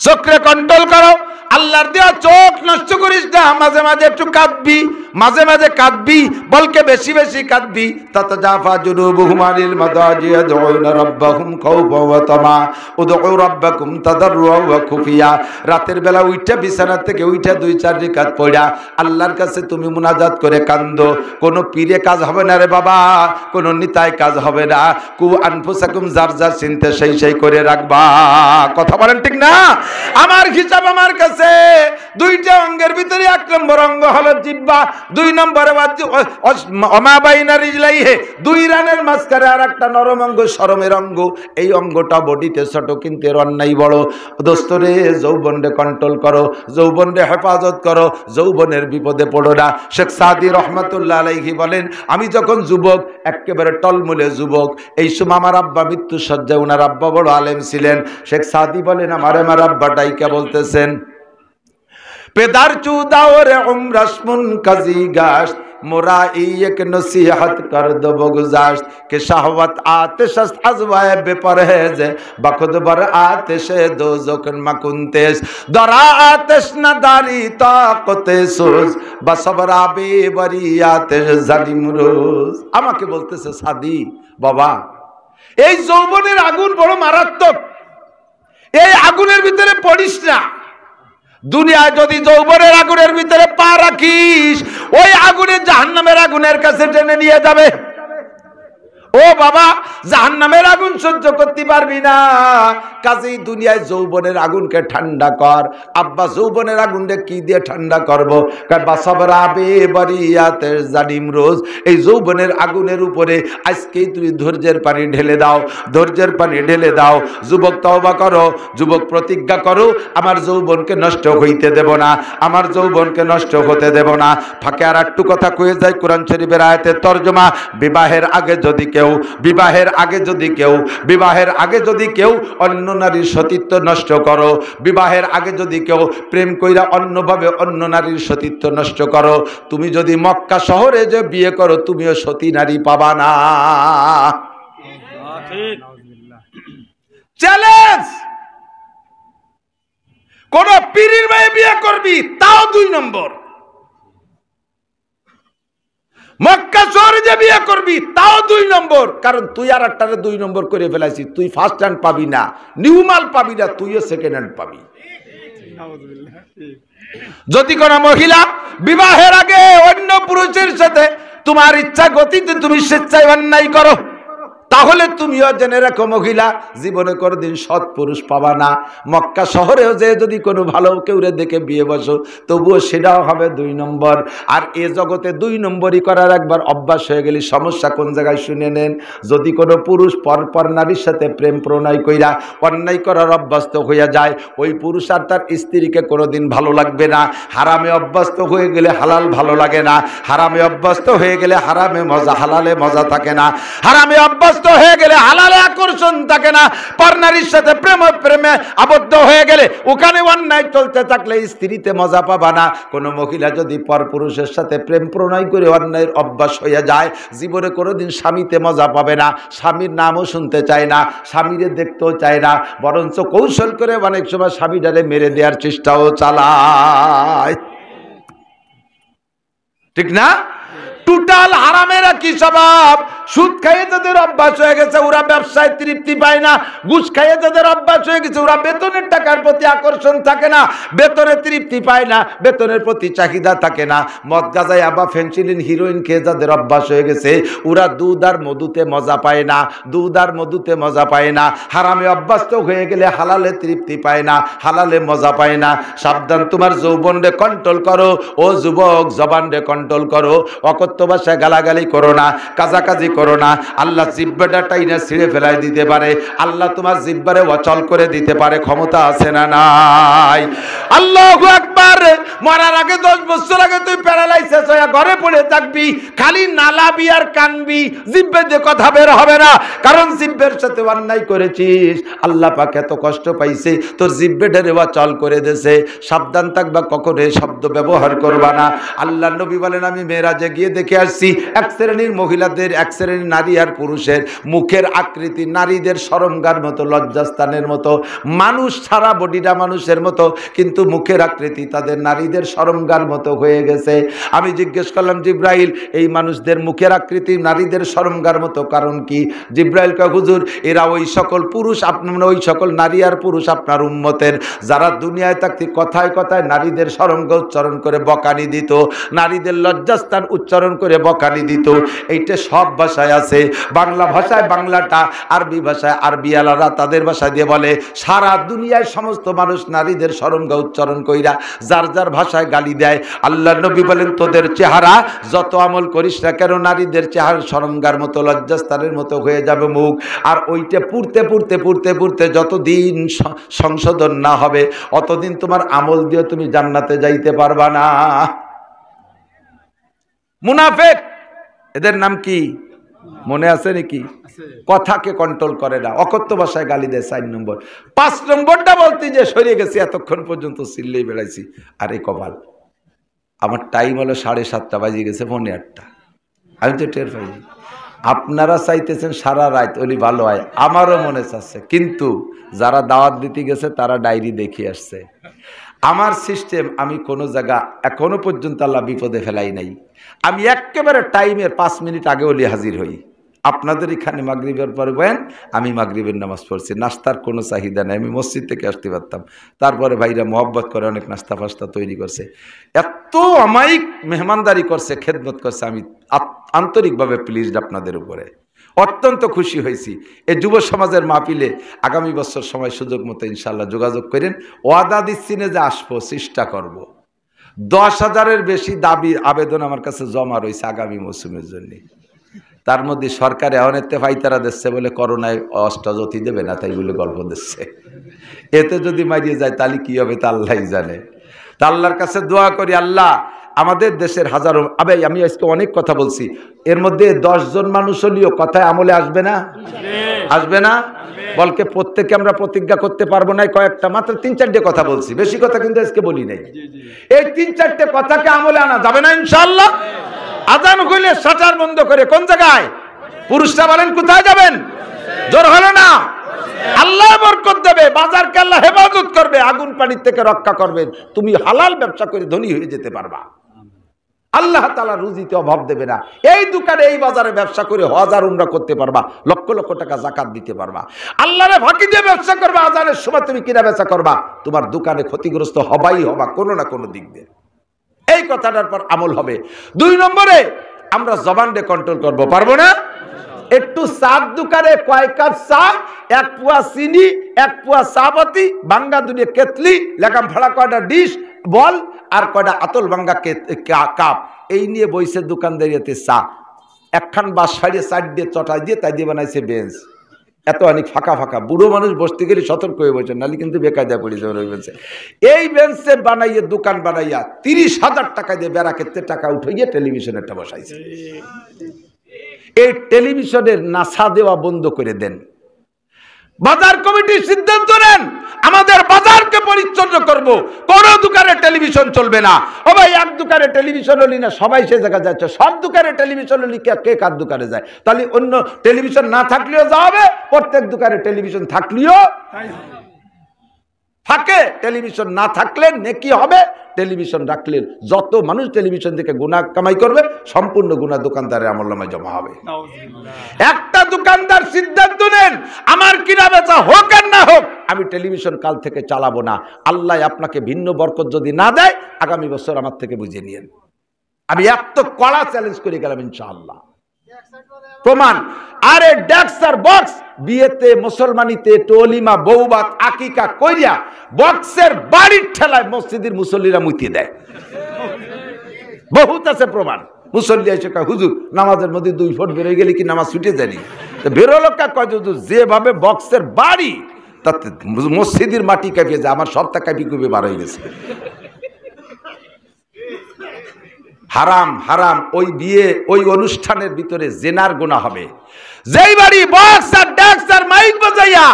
চোখে কন্ট্রোল করো, আল্লাহর দেওয়া চোখ নষ্ট করিস না। মাঝে মাঝে একটু কাঁদবি, মাঝে মাঝে কাঁদবি, বলকে বেশি বেশি কাঁদবি। তাতাজাফা জুনুবুহুম আনিল মাদাজি ইয়াদউনা রাব্বাহুম খাওফান ওয়া তামা উদউ রাব্বাকুম তাদাররুআন ওয়া খুফিয়া। রাতের বেলা উইঠা বিছানা থেকে উইঠা 2-4 রাকাত পড়া আল্লাহর কাছে তুমি মুনাজাত করে কান্দো। কোন পীরে কাজ হবে না রে বাবা, কোন নিতাই কাজ হবে না। কু আনফুসাকুম, যার যার চিন্তা সেই সেই করে রাখবা। কথা বলেন ঠিক না? আমার হিসাব আমার কাছে দুইটা অঙ্গের ভিতরে 1 নম্বর অঙ্গ হলো জিহ্বা, 2 নম্বরে ওমা বাইনা রিজলাইহি, 2 রানের মাঝখানে আর একটা নরম অঙ্গ শরমের অঙ্গ। এই অঙ্গটা বডিতে ছোট কিন্তু এর অন্যায় বড়। দোস্তরে যৌবনরে কন্ট্রোল করো, যৌবনরে হেফাজত করো, যৌবনের বিপদে পড়ো না। শেখ সাদি রহমাতুল্লাহ আলাইহি বলেন, আমি যখন যুবক, একেবারে টলমলে যুবক, এই সময় আমার আব্বা মৃত্যু সজ্জায়, ওনার আব্বা বড় আলেম ছিলেন। শেখ সাদি বলেন, আমার আব্বা ডাইকা বলতেছেন, পেদার চুদাওরে উমরাসমুন কাজী গাশ মোরা এক নসিহত কর দো বগুজাশ কে শাহওয়াত আতিশ আজওয়ায়ে বেপরহেজ বখুদ বর আতিশে দোজখ মাকুনতেস দরা আতিশ না দারি তাকতে সুজ বসবরা বেবরিয়াত জালিম রোজ। আমাকে বলতেছে সাদি, বাবা এই যৌবনের আগুন বড় মারাত্মক, এই আগুনের ভিতরে পড়িস না। দুনিয়ায় যদি যৌবনের আগুনের ভিতরে পা রাখিস, ওই আগুনে জাহান্নামের আগুনের কাছে টেনে নিয়ে যাবে। ও বাবা, জাহান্নামের আগুন সহ্য করতে পারবি না, কাজেই দুনিয়ায় যৌবনের আগুনকে ঠান্ডা কর। আব্বা, যৌবনের আগুনকে কি দিয়ে ঠান্ডা করবো? এই যৌবনের আগুনের উপরে আজকেই তুমি ধৈর্যের পানি ঢেলে দাও, ধৈর্যের পানি ঢেলে দাও। যুবক, তওবা করো, যুবক প্রতিজ্ঞা করো, আমার যৌবনকে নষ্ট হইতে দেব না, আমার যৌবনকে নষ্ট হতে দেব না। ফাঁকে আর একটু কথা কয়ে যায়, কোরআন শরীফের আয়াতের তর্জমা। বিবাহের আগে যদি কেউ অন্য নারীর সতীত্ব নষ্ট করো, বিবাহের আগে যদি কেউ প্রেম কইরা অন্যভাবে অন্য নারীর সতীত্ব নষ্ট করো, তুমি যদি মক্কা শহরে যে বিয়ে করো, তুমিও সতী নারী পাবা না। চ্যালেঞ্জ। কোন পীরের মেয়ে বিয়ে করবি, তাও 2 নম্বর। মক্কা শহরে যে বিয়ে করবি, তাও 2 নম্বর। কারণ তুই আর একটারে 2 নম্বর করে ফেলাইছিস। তুই ফার্স্ট হ্যান্ড পাবি না, নিউ মাল পাবি না, তুইও সেকেন্ড হ্যান্ড পাবি। যদি কোন মহিলা বিবাহের আগে অন্য পুরুষের সাথে তোমার ইচ্ছা গতিতে তুমি স্বেচ্ছায় অন্যায় করো, তাহলে তুমিও জেনে রাখো, মহিলা জীবনে কোনোদিন সৎ পুরুষ পাবা না। মক্কা শহরেও যে যদি কোনো ভালো কেউরে দেখে বিয়ে বসো, তবুও সেটাও হবে 2 নম্বর। আর এ জগতে 2 নম্বরই করার একবার অভ্যাস হয়ে গেলে সমস্যা কোন জায়গায় শুনে নেন। যদি কোনো পুরুষ পর নারীর সাথে প্রেম প্রণয় কইরা অন্যায় করার অভ্যস্ত হইয়া যায়, ওই পুরুষ আর তার স্ত্রীকে কোনোদিন ভালো লাগবে না। হারামে অভ্যস্ত হয়ে গেলে হালাল ভালো লাগে না, হারামে অভ্যস্ত হয়ে গেলে হারামে মজা, হালালে মজা থাকে না, হারামে অভ্যস্ত হয়ে গেলে হালালে আকর্ষণ থাকে না। পরনারীর সাথে প্রেমে আবদ্ধ হয়ে গেলে ওখানে অন্যায় চলতে থাকলে স্ত্রীতে মজা পাবা না। কোন মহিলা যদি পরপুরুষের সাথে প্রেম প্রণয় করে অন্যায়ের অভ্যাস হয়ে যায়, জীবনে কোনোদিন স্বামীতে মজা পাবে না, স্বামীর নামও শুনতে চায় না, স্বামীরে দেখতেও চায় না, বরঞ্চ কৌশল করে অনেক সময় স্বামীটারে মেরে দেওয়ার চেষ্টাও চালায়। ঠিক না? টোটাল হারামেরা কি স্বভাব? সুদ খাইয়ে যাদের অভ্যাস হয়ে গেছে, ওরা ব্যবসায় তৃপ্তি পায় না। ঘুষ খাইয়ে যাদের অভ্যাস হয়ে গেছে, ওরা বেতনের টাকার প্রতি আকর্ষণ থাকে না, বেতনে তৃপ্তি পায় না, বেতনের প্রতি চাহিদা থাকে না। মদ গাঁজায় আবার ফেন্সিলিন হিরোইন খেয়ে যাদের অভ্যাস হয়ে গেছে, ওরা দুধ আর মধুতে মজা পায় না, দুধ আর মধুতে মজা পায় না। হারামে অভ্যস্ত হয়ে গেলে হালালে তৃপ্তি পায় না, হালালে মজা পায় না। সাবধান, তোমার যৌবনরে কন্ট্রোল করো। ও যুবক, জবানরে কন্ট্রোল করো। অকথ্য ভাষায় গালাগালি করো না, কাজাকাজি করো না। আল্লাহ জিহ্বাটা টাইনা ছিঁড়ে ফেলাই দিতে পারে, আল্লাহ তোমার জিহ্বারে অচল করে দিতে পারে, ক্ষমতা আছে না নাই? আল্লাহু আকবার। মরার আগে 10 বছর আগে তুই প্যারালাইসিস হয়ে ঘরে পড়ে থাকবি, খালি নালাবি আর কানবি, জিহ্বা দিয়ে কথা বের হবে না, কারণ জিহ্বার সাথে অন্যায় করেছিস। আল্লাহ পাক এত কষ্ট পাইছে, তোর জিহ্বাটারে অচল করে দিয়েছে। সাবধান থাকবা, কখনো এই শব্দ ব্যবহার করবা না। আল্লাহ নবী বলেন, আমি মেরাজে গিয়ে দেখে আসছি, এক শ্রেণীর মহিলাদের, এক শ্রেণীর নারী আর পুরুষের মুখের আকৃতি নারীদের শরমগার মতো, লজ্জাস্থানের মতো, মানুষ সারা বডিটা মানুষের মতো, কিন্তু মুখের আকৃতি তাদের নারীদের শরমগার মতো হয়ে গেছে। আমি জিজ্ঞেস করলাম, জিব্রাইল, এই মানুষদের মুখের আকৃতি নারীদের শরমগার মতো কারণ কি? জিব্রাইল কয়, হুজুর, এরা ওই সকল পুরুষ, আপনার ওই সকল নারী আর পুরুষ আপনার উম্মতের, যারা দুনিয়ায় থাকতে কথায় কথায় নারীদের শরমগা উচ্চারণ করে বকানি দিত, নারীদের লজ্জাস্থান উচ্চারণ করে বকানি দিত। এইটা সব ভাষায় আছে। বাংলা ভাষায় বাংলাটা, আরবি ভাষায় আরবি আলাদা, তাদের ভাষা দিয়ে বলে। সারা দুনিয়ায় সমস্ত মানুষ নারীদের শরমগা উচ্চারণ কইরা যার যার ভাষায় গালি দেয়। আল্লাহ নবী বলেন, তোদের চেহারা যত আমল করিস না কেন, নারীদের চেহারা শরমগার মতো, লজ্জাস্থানের মতো হয়ে যাবে মুখ। আর ওইটা পুড়তে পুড়তে পুড়তে পুড়তে যতদিন সংশোধন না হবে, অতদিন তোমার আমল দিয়ে তুমি জান্নাতে যাইতে পারবা না। মুনাফিক, এদের নাম কি মনে আছে নাকি? কথাকে কন্ট্রোল করে না, অকথ্য ভাষায় গালি দেয়। 4 নম্বর। 5 নম্বরটা বলতে যে সরিয়ে গেছি, এতক্ষণ পর্যন্ত চিল্লেই বেড়াইছি। আরে কপাল, আমার টাইম হলো 7:30 বাজে গেছে, 8:45। আমি তো টের পাইনি। আপনারা চাইতেছেন সারা রাত ওলি ভালো হয়, আমারও মনে চাচ্ছে, কিন্তু যারা দাওয়াত দিতে গেছে তারা ডায়েরি দেখিয়ে আসছে। আমার সিস্টেম, আমি কোনো জায়গা এখনো পর্যন্ত আল্লাহ বিপদে ফেলাই নাই। আমি একেবারে টাইমের 5 মিনিট আগে ওলি হাজির হই। আপনাদের এখানে মাগরিবের পরে বয়ান, আমি মাগরিবের নামাজ পড়ছি, নাস্তার কোনো চাহিদা নেই, আমি মসজিদ থেকে আসতে পারতাম। তারপরে ভাইরা মহব্বত করে অনেক নাস্তা ফাস্তা তৈরি করছে, এত অমায়িক মেহমানদারি করছে, খেদমত করছে, আমি আন্তরিকভাবে প্লিজড আপনাদের উপরে, অত্যন্ত খুশি হয়েছি। এই যুব সমাজের মাহফিলে আগামী বছর সময় সুযোগ মতো ইনশাল্লাহ যোগাযোগ করেন। ওয়াদা দিচ্ছি না যে আসবো, চেষ্টা করব। 10,000-এর বেশি দাবি আবেদন আমার কাছে জমা রয়েছে আগামী মৌসুমের জন্য। তার মধ্যে সরকার এমনতে ফাইতারা দিচ্ছে বলে করোনায় অষ্টজতি দেবে না, তাই বলে গল্প দিচ্ছে। এতে যদি মারিয়ে যায় তাহলে কি হবে তা আল্লাহই জানে। তা আল্লাহর কাছে দোয়া করি, আল্লাহ আমাদের দেশের হাজারো, আমি আজকে অনেক কথা বলছি, এর মধ্যে 10 জন মানুষ হলেও কথায় আমলে আসবে না? আসবে না? বলকে প্রত্যেকে আমরা প্রতিজ্ঞা করতে পারবো না, কয়েকটা মাত্র 3-4টে কথা বলছি, বেশি কথা কিন্তু আজকে বলি নাই। এই 3-4টে কথাকে আমলে আনা যাবে না ইনশাআল্লাহ? আজান হইলে শাটার বন্ধ করে কোন জায়গায়? পুরুষরা বলেন কোথায় যাবেন? জোর হলো না? আল্লাহ বরকত দেবে, বাজারকে আল্লাহ হেফাজত করবে, আগুন পানির থেকে রক্ষা করবেন, তুমি হালাল ব্যবসা করে ধনী হয়ে যেতে পারবা। আল্লাহ তাআলা রুজিতে অভাব দেবে না। এই দোকানে এই বাজারে ব্যবসা করে হাজার উমরা করতে পারবা, লক্ষ লক্ষ টাকা যাকাত দিতে পারবা। আল্লাহরে ফাঁকি দিয়ে ব্যবসা করবা, আজানের সময় তুমি কিনা বেচা করবা, তোমার দোকানে ক্ষতিগ্রস্ত হবাই হবা কোনো না কোনো দিক দিয়ে। এই কথাটার পর আমল হবে। 2 নম্বরে আমরা জবানকে কন্ট্রোল করব, পারবো না? একটু চার দোকানে কয় কাপ চা, 1 পোয়া চিনি, 1 পোয়া চাপাতি, ভাঙ্গা দুনিয়া কেতলি, লেখাম ভাড়া কয়টা ডিশ বল আর কয়টা আতল ভাঙ্গা কাপ, এই নিয়ে বইছে দোকানদারিতে চা। একখান বাস ফাড়িয়ে 4 দিয়ে চটাই দিয়ে তাই দিয়ে বানাইছে বেঞ্চ। এত অনেক ফাঁকা ফাঁকা, বুড়ো মানুষ বসতে গেলে সতর্ক হয়ে বসে, নাহলে কিন্তু বেকায়দা পড়ে যাবে ওই বেঞ্চে। এই বেঞ্চে বানাইয়ে দোকান বানাইয়া 30,000 টাকা দিয়ে বেড়া ক্ষেত্রে টাকা উঠাইয়ে টেলিভিশনেরটা বসাইছে। এই টেলিভিশনের নাসা দেওয়া বন্ধ করে দেন। বাজার কমিটির সিদ্ধান্ত নেন, আমাদের বাজারকে পরিচ্ছন্ন করব, কোন দোকানে টেলিভিশন চলবে না। ও ভাই, এক দোকানে টেলিভিশন হলি না সবাই সে জায়গায় যাচ্ছে, সব দোকানে টেলিভিশন হলি কে কার দোকানে যায়? তাহলে অন্য টেলিভিশন না থাকলেও যাবে, প্রত্যেক দোকানে টেলিভিশন থাকলেও থাকে। টেলিভিশন না থাকলে নেকি হবে, টেলিভিশন রাখলে যত মানুষ টেলিভিশন থেকে গুনাহ কামাই করবে, সম্পূর্ণ গুনাহ দোকানদারের আমলনামায় জমা হবে। একটা দোকানদার সিদ্ধান্ত নেন, আমার কিনা বেচা হোক আর না হোক, আমি টেলিভিশন কাল থেকে চালাবো না। আল্লাহ আপনাকে ভিন্ন বরকত যদি না দেয়, আগামী বছর আমার থেকে বুঝে নিয়েন। আমি এত কড়া চ্যালেঞ্জ করে গেলাম ইনশাআল্লাহ। প্রমাণ, আরে ডেক্সার বক্স বিয়েতে, মুসলমানিতে, টলিমা, বৌবাত, আকিকা কইরা বক্সের বাড়ির ঠেলায় মসজিদের মুসল্লিরা মুতিয়ে দেয়। বহুত আছে প্রমাণ। মুসল্লি এসে কয়, হুজুর নামাজের মধ্যে 2 ফুট বেরোয় গেলে কি নামাজ ছুটে যায়নি? বেরোলো কয়, হুজুর যেভাবে বক্সের বাড়ি তাতে মসজিদের মাটি কাঁপিয়ে যায়, আমার সবটা কাঁপি কুপি বার হয়ে গেছে। হারাম হারাম, ওই বিয়ে ওই অনুষ্ঠানের ভিতরে জেনার গুনাহ হবে। যেই বাড়ি বক্স আর ডেক্স আর মাইক বাজাইয়া,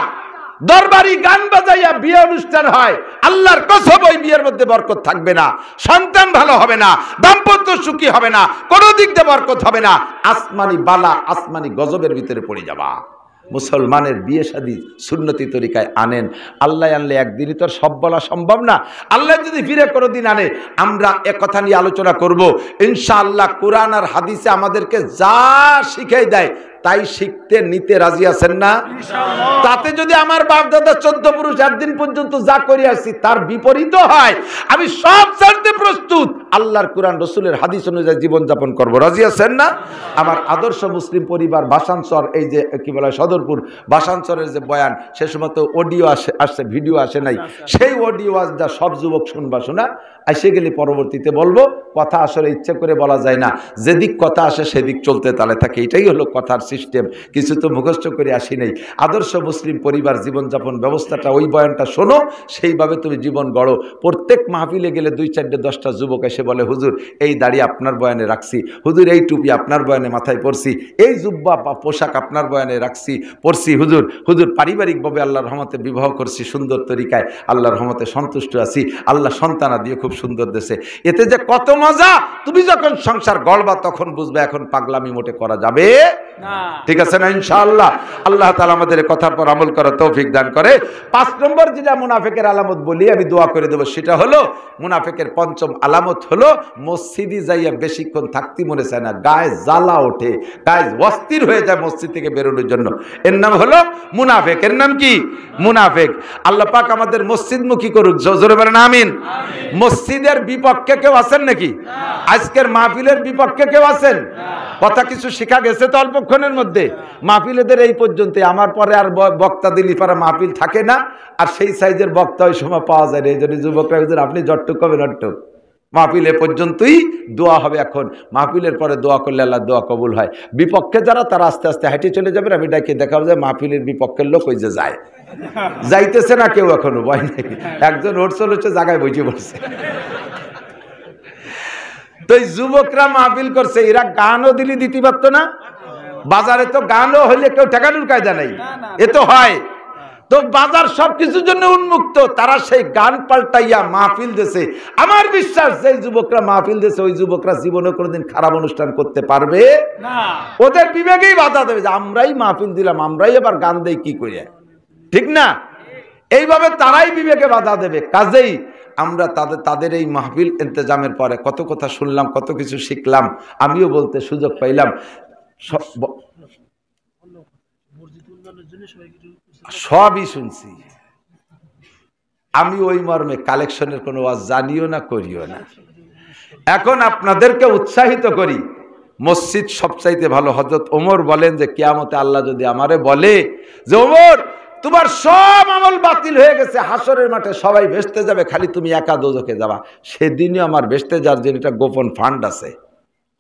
দরবারি গান বাজাইয়া বিয়ে অনুষ্ঠান হয়, আল্লাহর কসম ওই বিয়ের মধ্যে বরকত থাকবে না, সন্তান ভালো হবে না, দাম্পত্য সুখী হবে না, কোনো দিক দিয়ে বরকত হবে না, আসমানি বালা আসমানি গজবের ভিতরে পড়ে যাবা। মুসলমানের বিয়ে শাদী সুন্নতি তরিকায় আনেন। আল্লাহ আনলে একদিনই তো সব বলা সম্ভব না। আল্লাহ যদি ফিরে কোনো দিন আনে, আমরা একথা নিয়ে আলোচনা করব ইনশাআল্লাহ। কোরআন আর হাদিসে আমাদেরকে যা শিখাই দেয় তাই শিখতে নিতে রাজি আছেন না? তাতে যদি আমার বাপ দাদা 14 পুরুষ একদিন পর্যন্ত যা করে আসছি তার বিপরীত হয়, আমি সব ছাড়তে প্রস্তুত। আল্লাহর কোরআন রসুলের হাদিস অনুযায়ী জীবনযাপন করব, রাজি আছেন না? আমার আদর্শ মুসলিম পরিবার বাসানচর, এই যে কি বলা সদরপুর বাসানচরের যে বয়ান, সে সময় তো অডিও আসছে, ভিডিও আসে নাই। সেই অডিও আজটা সব যুবক শুনবা, শোনা এসে গেলে পরবর্তীতে বলবো। কথা আসলে ইচ্ছে করে বলা যায় না, যেদিক কথা আসে সেদিক চলতে তালে থাকে, এটাই হলো কথার সিস্টেম। কিছু তো মুখস্থ করে আসি নেই। আদর্শ মুসলিম পরিবার জীবনযাপন ব্যবস্থাটা, ওই বয়ানটা শোনো, সেইভাবে তুমি জীবন গড়ো। প্রত্যেক মাহফিলে গেলে 2, 4, 10টা যুবক এসে বলে, হুজুর এই দাড়ি আপনার বয়ানে রাখছি, হুজুর এই টুপি আপনার বয়ানে মাথায় পরছি, এই জুব্বা বা পোশাক আপনার বয়ানে রাখছি পরছি, হুজুর হুজুর পারিবারিকভাবে আল্লাহর রহমতে বিবাহ করছি সুন্দর তরিকায়, আল্লাহর রহমতে সন্তুষ্ট আছি, আল্লাহ সন্তানা দিয়ে খুব সুন্দর দেশে। এতে যে কত মজা, তুমি যখন সংসার গড়বা তখন বুঝবে এখন পাগলামি মোটে করা যাবে না। ঠিক আছে না ইনশাআল্লাহ? আল্লাহ তাআলা আমাদের কথার পর আমল করার তৌফিক দান করে। 5 নম্বর যেটা মুনাফিকের আলামত বলি আমি দোয়া করে দেব, সেটা হলো মুনাফিকের পঞ্চম আলামত হলো মসজিদে যাইয়া বেশিক্ষণ থাকতে মনে চায় না, গায়ে জ্বালা ওঠে, গায়ে অস্থির হয়ে যায় মসজিদ থেকে বেরোনোর জন্য। এর নাম হলো মুনাফিক। এর নাম কি? মুনাফিক। আল্লাহ পাক আমাদের মসজিদমুখী করুক, জোরে বলেন আমিন। মসজিদের বিপক্ষে কেউ আছেন নাকি? আজকের মাহফিলের বিপক্ষে কেউ আছেন? কথা কিছু শেখা গেছে তো অল্পক্ষণের মধ্যে। মাহফিলেদের এই পর্যন্ত, আমার পরে আর বক্তা দিলি পারা মাহফিল থাকে না, আর সেই সাইজের বক্তা ওই সময় পাওয়া যায় না। এই জন্য যুবকরা আপনি জট্টুক হবে নট্টুক, মাহফিল এ পর্যন্তই, দোয়া হবে এখন। মাহফিলের পরে দোয়া করলে আল্লাহ দোয়া কবুল হয়। বিপক্ষে যারা, তারা আস্তে আস্তে হাঁটে চলে যাবেন। আমি ডাকে দেখাবো যে মাহফিলের বিপক্ষের লোক ওই যে যায়, যাইতেছে না কেউ এখনো, ভয় নেই। একজন ওরসল হচ্ছে জায়গায় বসে পড়ছে। তো এই যুবকরা মাহফিল করছে, এরা গানও দিলি দিতে পারতো না। বাজারে তো গানও হইলে কেউ টাকানুর কায়দা নাই, এ তো হয়। তো বাজার সবকিছুর জন্য উন্মুক্ত, তারা সেই গান পাল্টাইয়া মাহফিল দিয়েছে। আমার বিশ্বাস যে যুবকরা মাহফিল দিয়েছে, ওই যুবকরা জীবনে কোনোদিন খারাপ অনুষ্ঠান করতে পারবে না। ওদের বিবেকেই বাধা দেবে যে আমরাই মাহফিল দিলাম, আমরাই আবার গান দেই কি করে, ঠিক না? এইভাবে তারাই বিবেকে বাধা দেবে। কাজেই আমরা তাদের এই মাহফিল ইন্তজামের পরে কত কথা শুনলাম, কত কিছু শিখলাম, আমিও বলতে সুযোগ পাইলাম। সবই শুনছি আমি, ওই মর্মে কালেকশনের কোনো ওয়াজ জানিও না, করিও না। এখন আপনাদেরকে উৎসাহিত করি, মসজিদ সবচাইতে ভালো। হযরত ওমর বলেন যে কিয়ামতে আল্লাহ যদি আমারে বলে যে ওমর তোমার সব আমল বাতিল হয়ে গেছে, হাসরের মাঠে সবাই ভেস্তে যাবে, খালি তুমি একা দোজখে যাবা, সেদিনই আমার ভেস্তে যাওয়ার জন্য একটা গোপন ফান্ড আছে।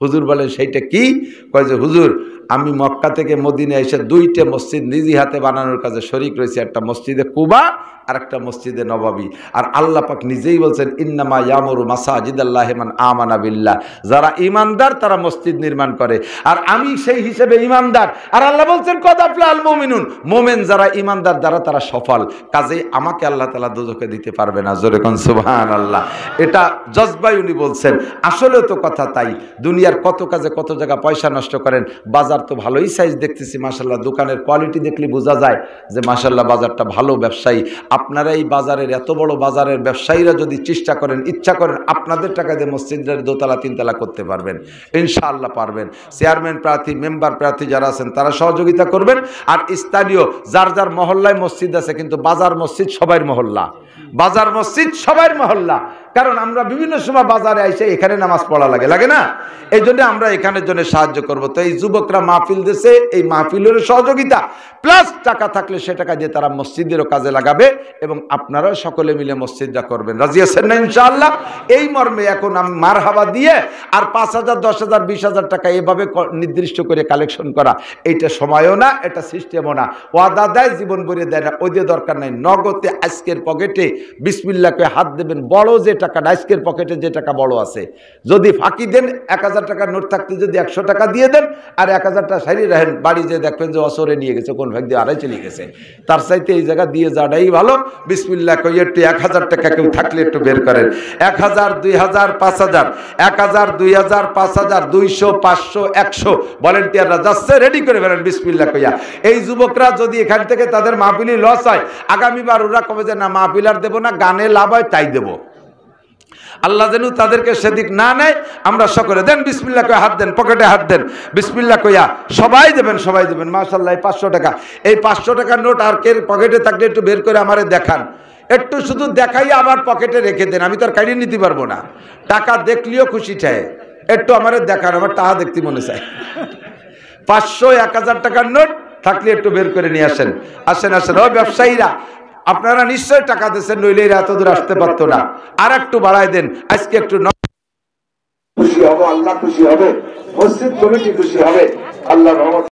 হুজুর বলেন সেইটা কি? কয় যে হুজুর আমি মক্কা থেকে মদিনা এসে 2টে মসজিদ নিজে হাতে বানানোর কাজে শরীক রয়েছে, একটা মসজিদে কুবা আর একটা মসজিদে নববী। আর আল্লাহ পাক নিজেই বলছেন ইন্নামা ইয়ামুরু মাসাজিদাল্লাহি মান আমানা বিল্লাহ, যারা ঈমানদার তারা মসজিদ নির্মাণ করে, আর আমি সেই হিসেবে ঈমানদার। আর আল্লাহ বলছেন কদ আফলাল মুমিনুন, মুমিন যারা ঈমানদার যারা, তারা সফল। কাজেই আমাকে আল্লাহ তাআলা দোজখে দিতে পারবে না। জোরে কোন সুবহানাল্লাহ। এটা জজবাই উনি বলছেন, আসলে তো কথা তাই। দুনিয়ার কত কাজে কত জায়গা পয়সা নষ্ট করেন। বাজার তো ভালোই সাইজ দেখতেছি মাশাআল্লাহ, দোকানের কোয়ালিটি দেখলে বোঝা যায় যে মাশাআল্লাহ বাজারটা ভালো। ব্যবসায়ী আপনারা এই বাজারের, এত বড় বাজারের ব্যবসায়ীরা যদি চেষ্টা করেন, ইচ্ছা করেন, আপনাদের টাকা দিয়ে মসজিদের 2তলা 3তলা করতে পারবেন, ইনশাআল্লাহ পারবেন। চেয়ারম্যান প্রার্থী, মেম্বার প্রার্থী যারা আছেন তারা সহযোগিতা করবেন। আর স্থানীয় যার যার মহল্লায় মসজিদ আছে, কিন্তু বাজার মসজিদ সবার মহল্লা, বাজার মসজিদ সবার মহল্লা। কারণ আমরা বিভিন্ন সময় বাজারে এসে এখানে নামাজ পড়া লাগে, লাগে না? এই জন্য আমরা এখানের জন্য সাহায্য করব। তো এই যুবকরা মাহফিল দিয়েছে, এই মাহফিলের সহযোগিতা প্লাস টাকা থাকলে সে টাকা দিয়ে তারা মসজিদেরও কাজে লাগাবে, এবং আপনারাও সকলে মিলে মসজিদটা করবেন। রাজি আছেন না ইনশাআল্লাহ? এই মর্মে এখন আমি মারহাবা দিয়ে আর 5,000 10,000 20,000 টাকা এভাবে নির্দিষ্ট করে কালেকশন করা, এইটা সময়ও না, এটা সিস্টেমও না। ওয়াদা দেয়, জীবন ভরিয়ে দেয় না, ওদের দরকার নাই। নগদে আজকের পকেটে বিসমিল্লাহ করে হাত দেবেন। বড় যে টাকাটা, আজকের পকেটে যে টাকা বড় আছে, যদি ফাঁকি দেন 1000 টাকার নোট থাকতে যদি 100 টাকা দিয়ে দেন, আর 1000 টাকা সারিয়ে রাখেন, বাড়ি যে দেখবেন যে অসরে নিয়ে গেছে, কোন ভাগ দিয়ে আড়াই চলে গেছে। তার চাইতে এই জায়গা দিয়ে যাওয়াটাই ভালো। বিসমিল্লাহ কই একটু 1000 টাকা কেউ থাকলে একটু বের করেন। 1000 2000 5000, 1000 2000 5000 200 500 100 ভলেন্টিয়াররা যাচ্ছে, রেডি করে ফেলেন বিসমিল্লাহ কইয়া। এই যুবকরা যদি এখান থেকে তাদের মাহফিলি লস হয়, আগামীবার ওরা কবে যে না মাহফিল আর দেবো না, গানে লাভ হয় তাই দেবো। আল্লাহ যেন তাদেরকে সেদিক না নেয়। আমরা সকলে দেন বিসমিল্লাহ কইয়া হাত দেন, পকেটে হাত দেন, বিসমিল্লাহ কইয়া সবাই দেবেন, সবাই দেবেন। মাশাআল্লাহ 500 টাকা, এই 500 টাকার নোট আর কে পকেটে থাকলে একটু বের করে আমারে দেখান, একটু শুধু দেখাই আবার পকেটে রেখে দেন। আমি তো আর কাইড়ে নিতে পারবো না, টাকা দেখলেও খুশি চায়, একটু আমারে দেখান, আমার টাকা দেখতে মনে চায়। 500 1000 টাকার নোট থাকলে একটু বের করে নিয়ে আসেন। আসেন আসেন, ও ব্যবসায়ীরা আপনারা নিশ্চয় টাকা দিচ্ছেন, নইলে এরা এত দূর আসতে পারতো না। আর একটু বাড়াই দেন, আজকে একটু খুশি হবো, আল্লাহ খুশি হবে, মসজিদ কমিটি খুশি হবে, আল্লাহর রহমত।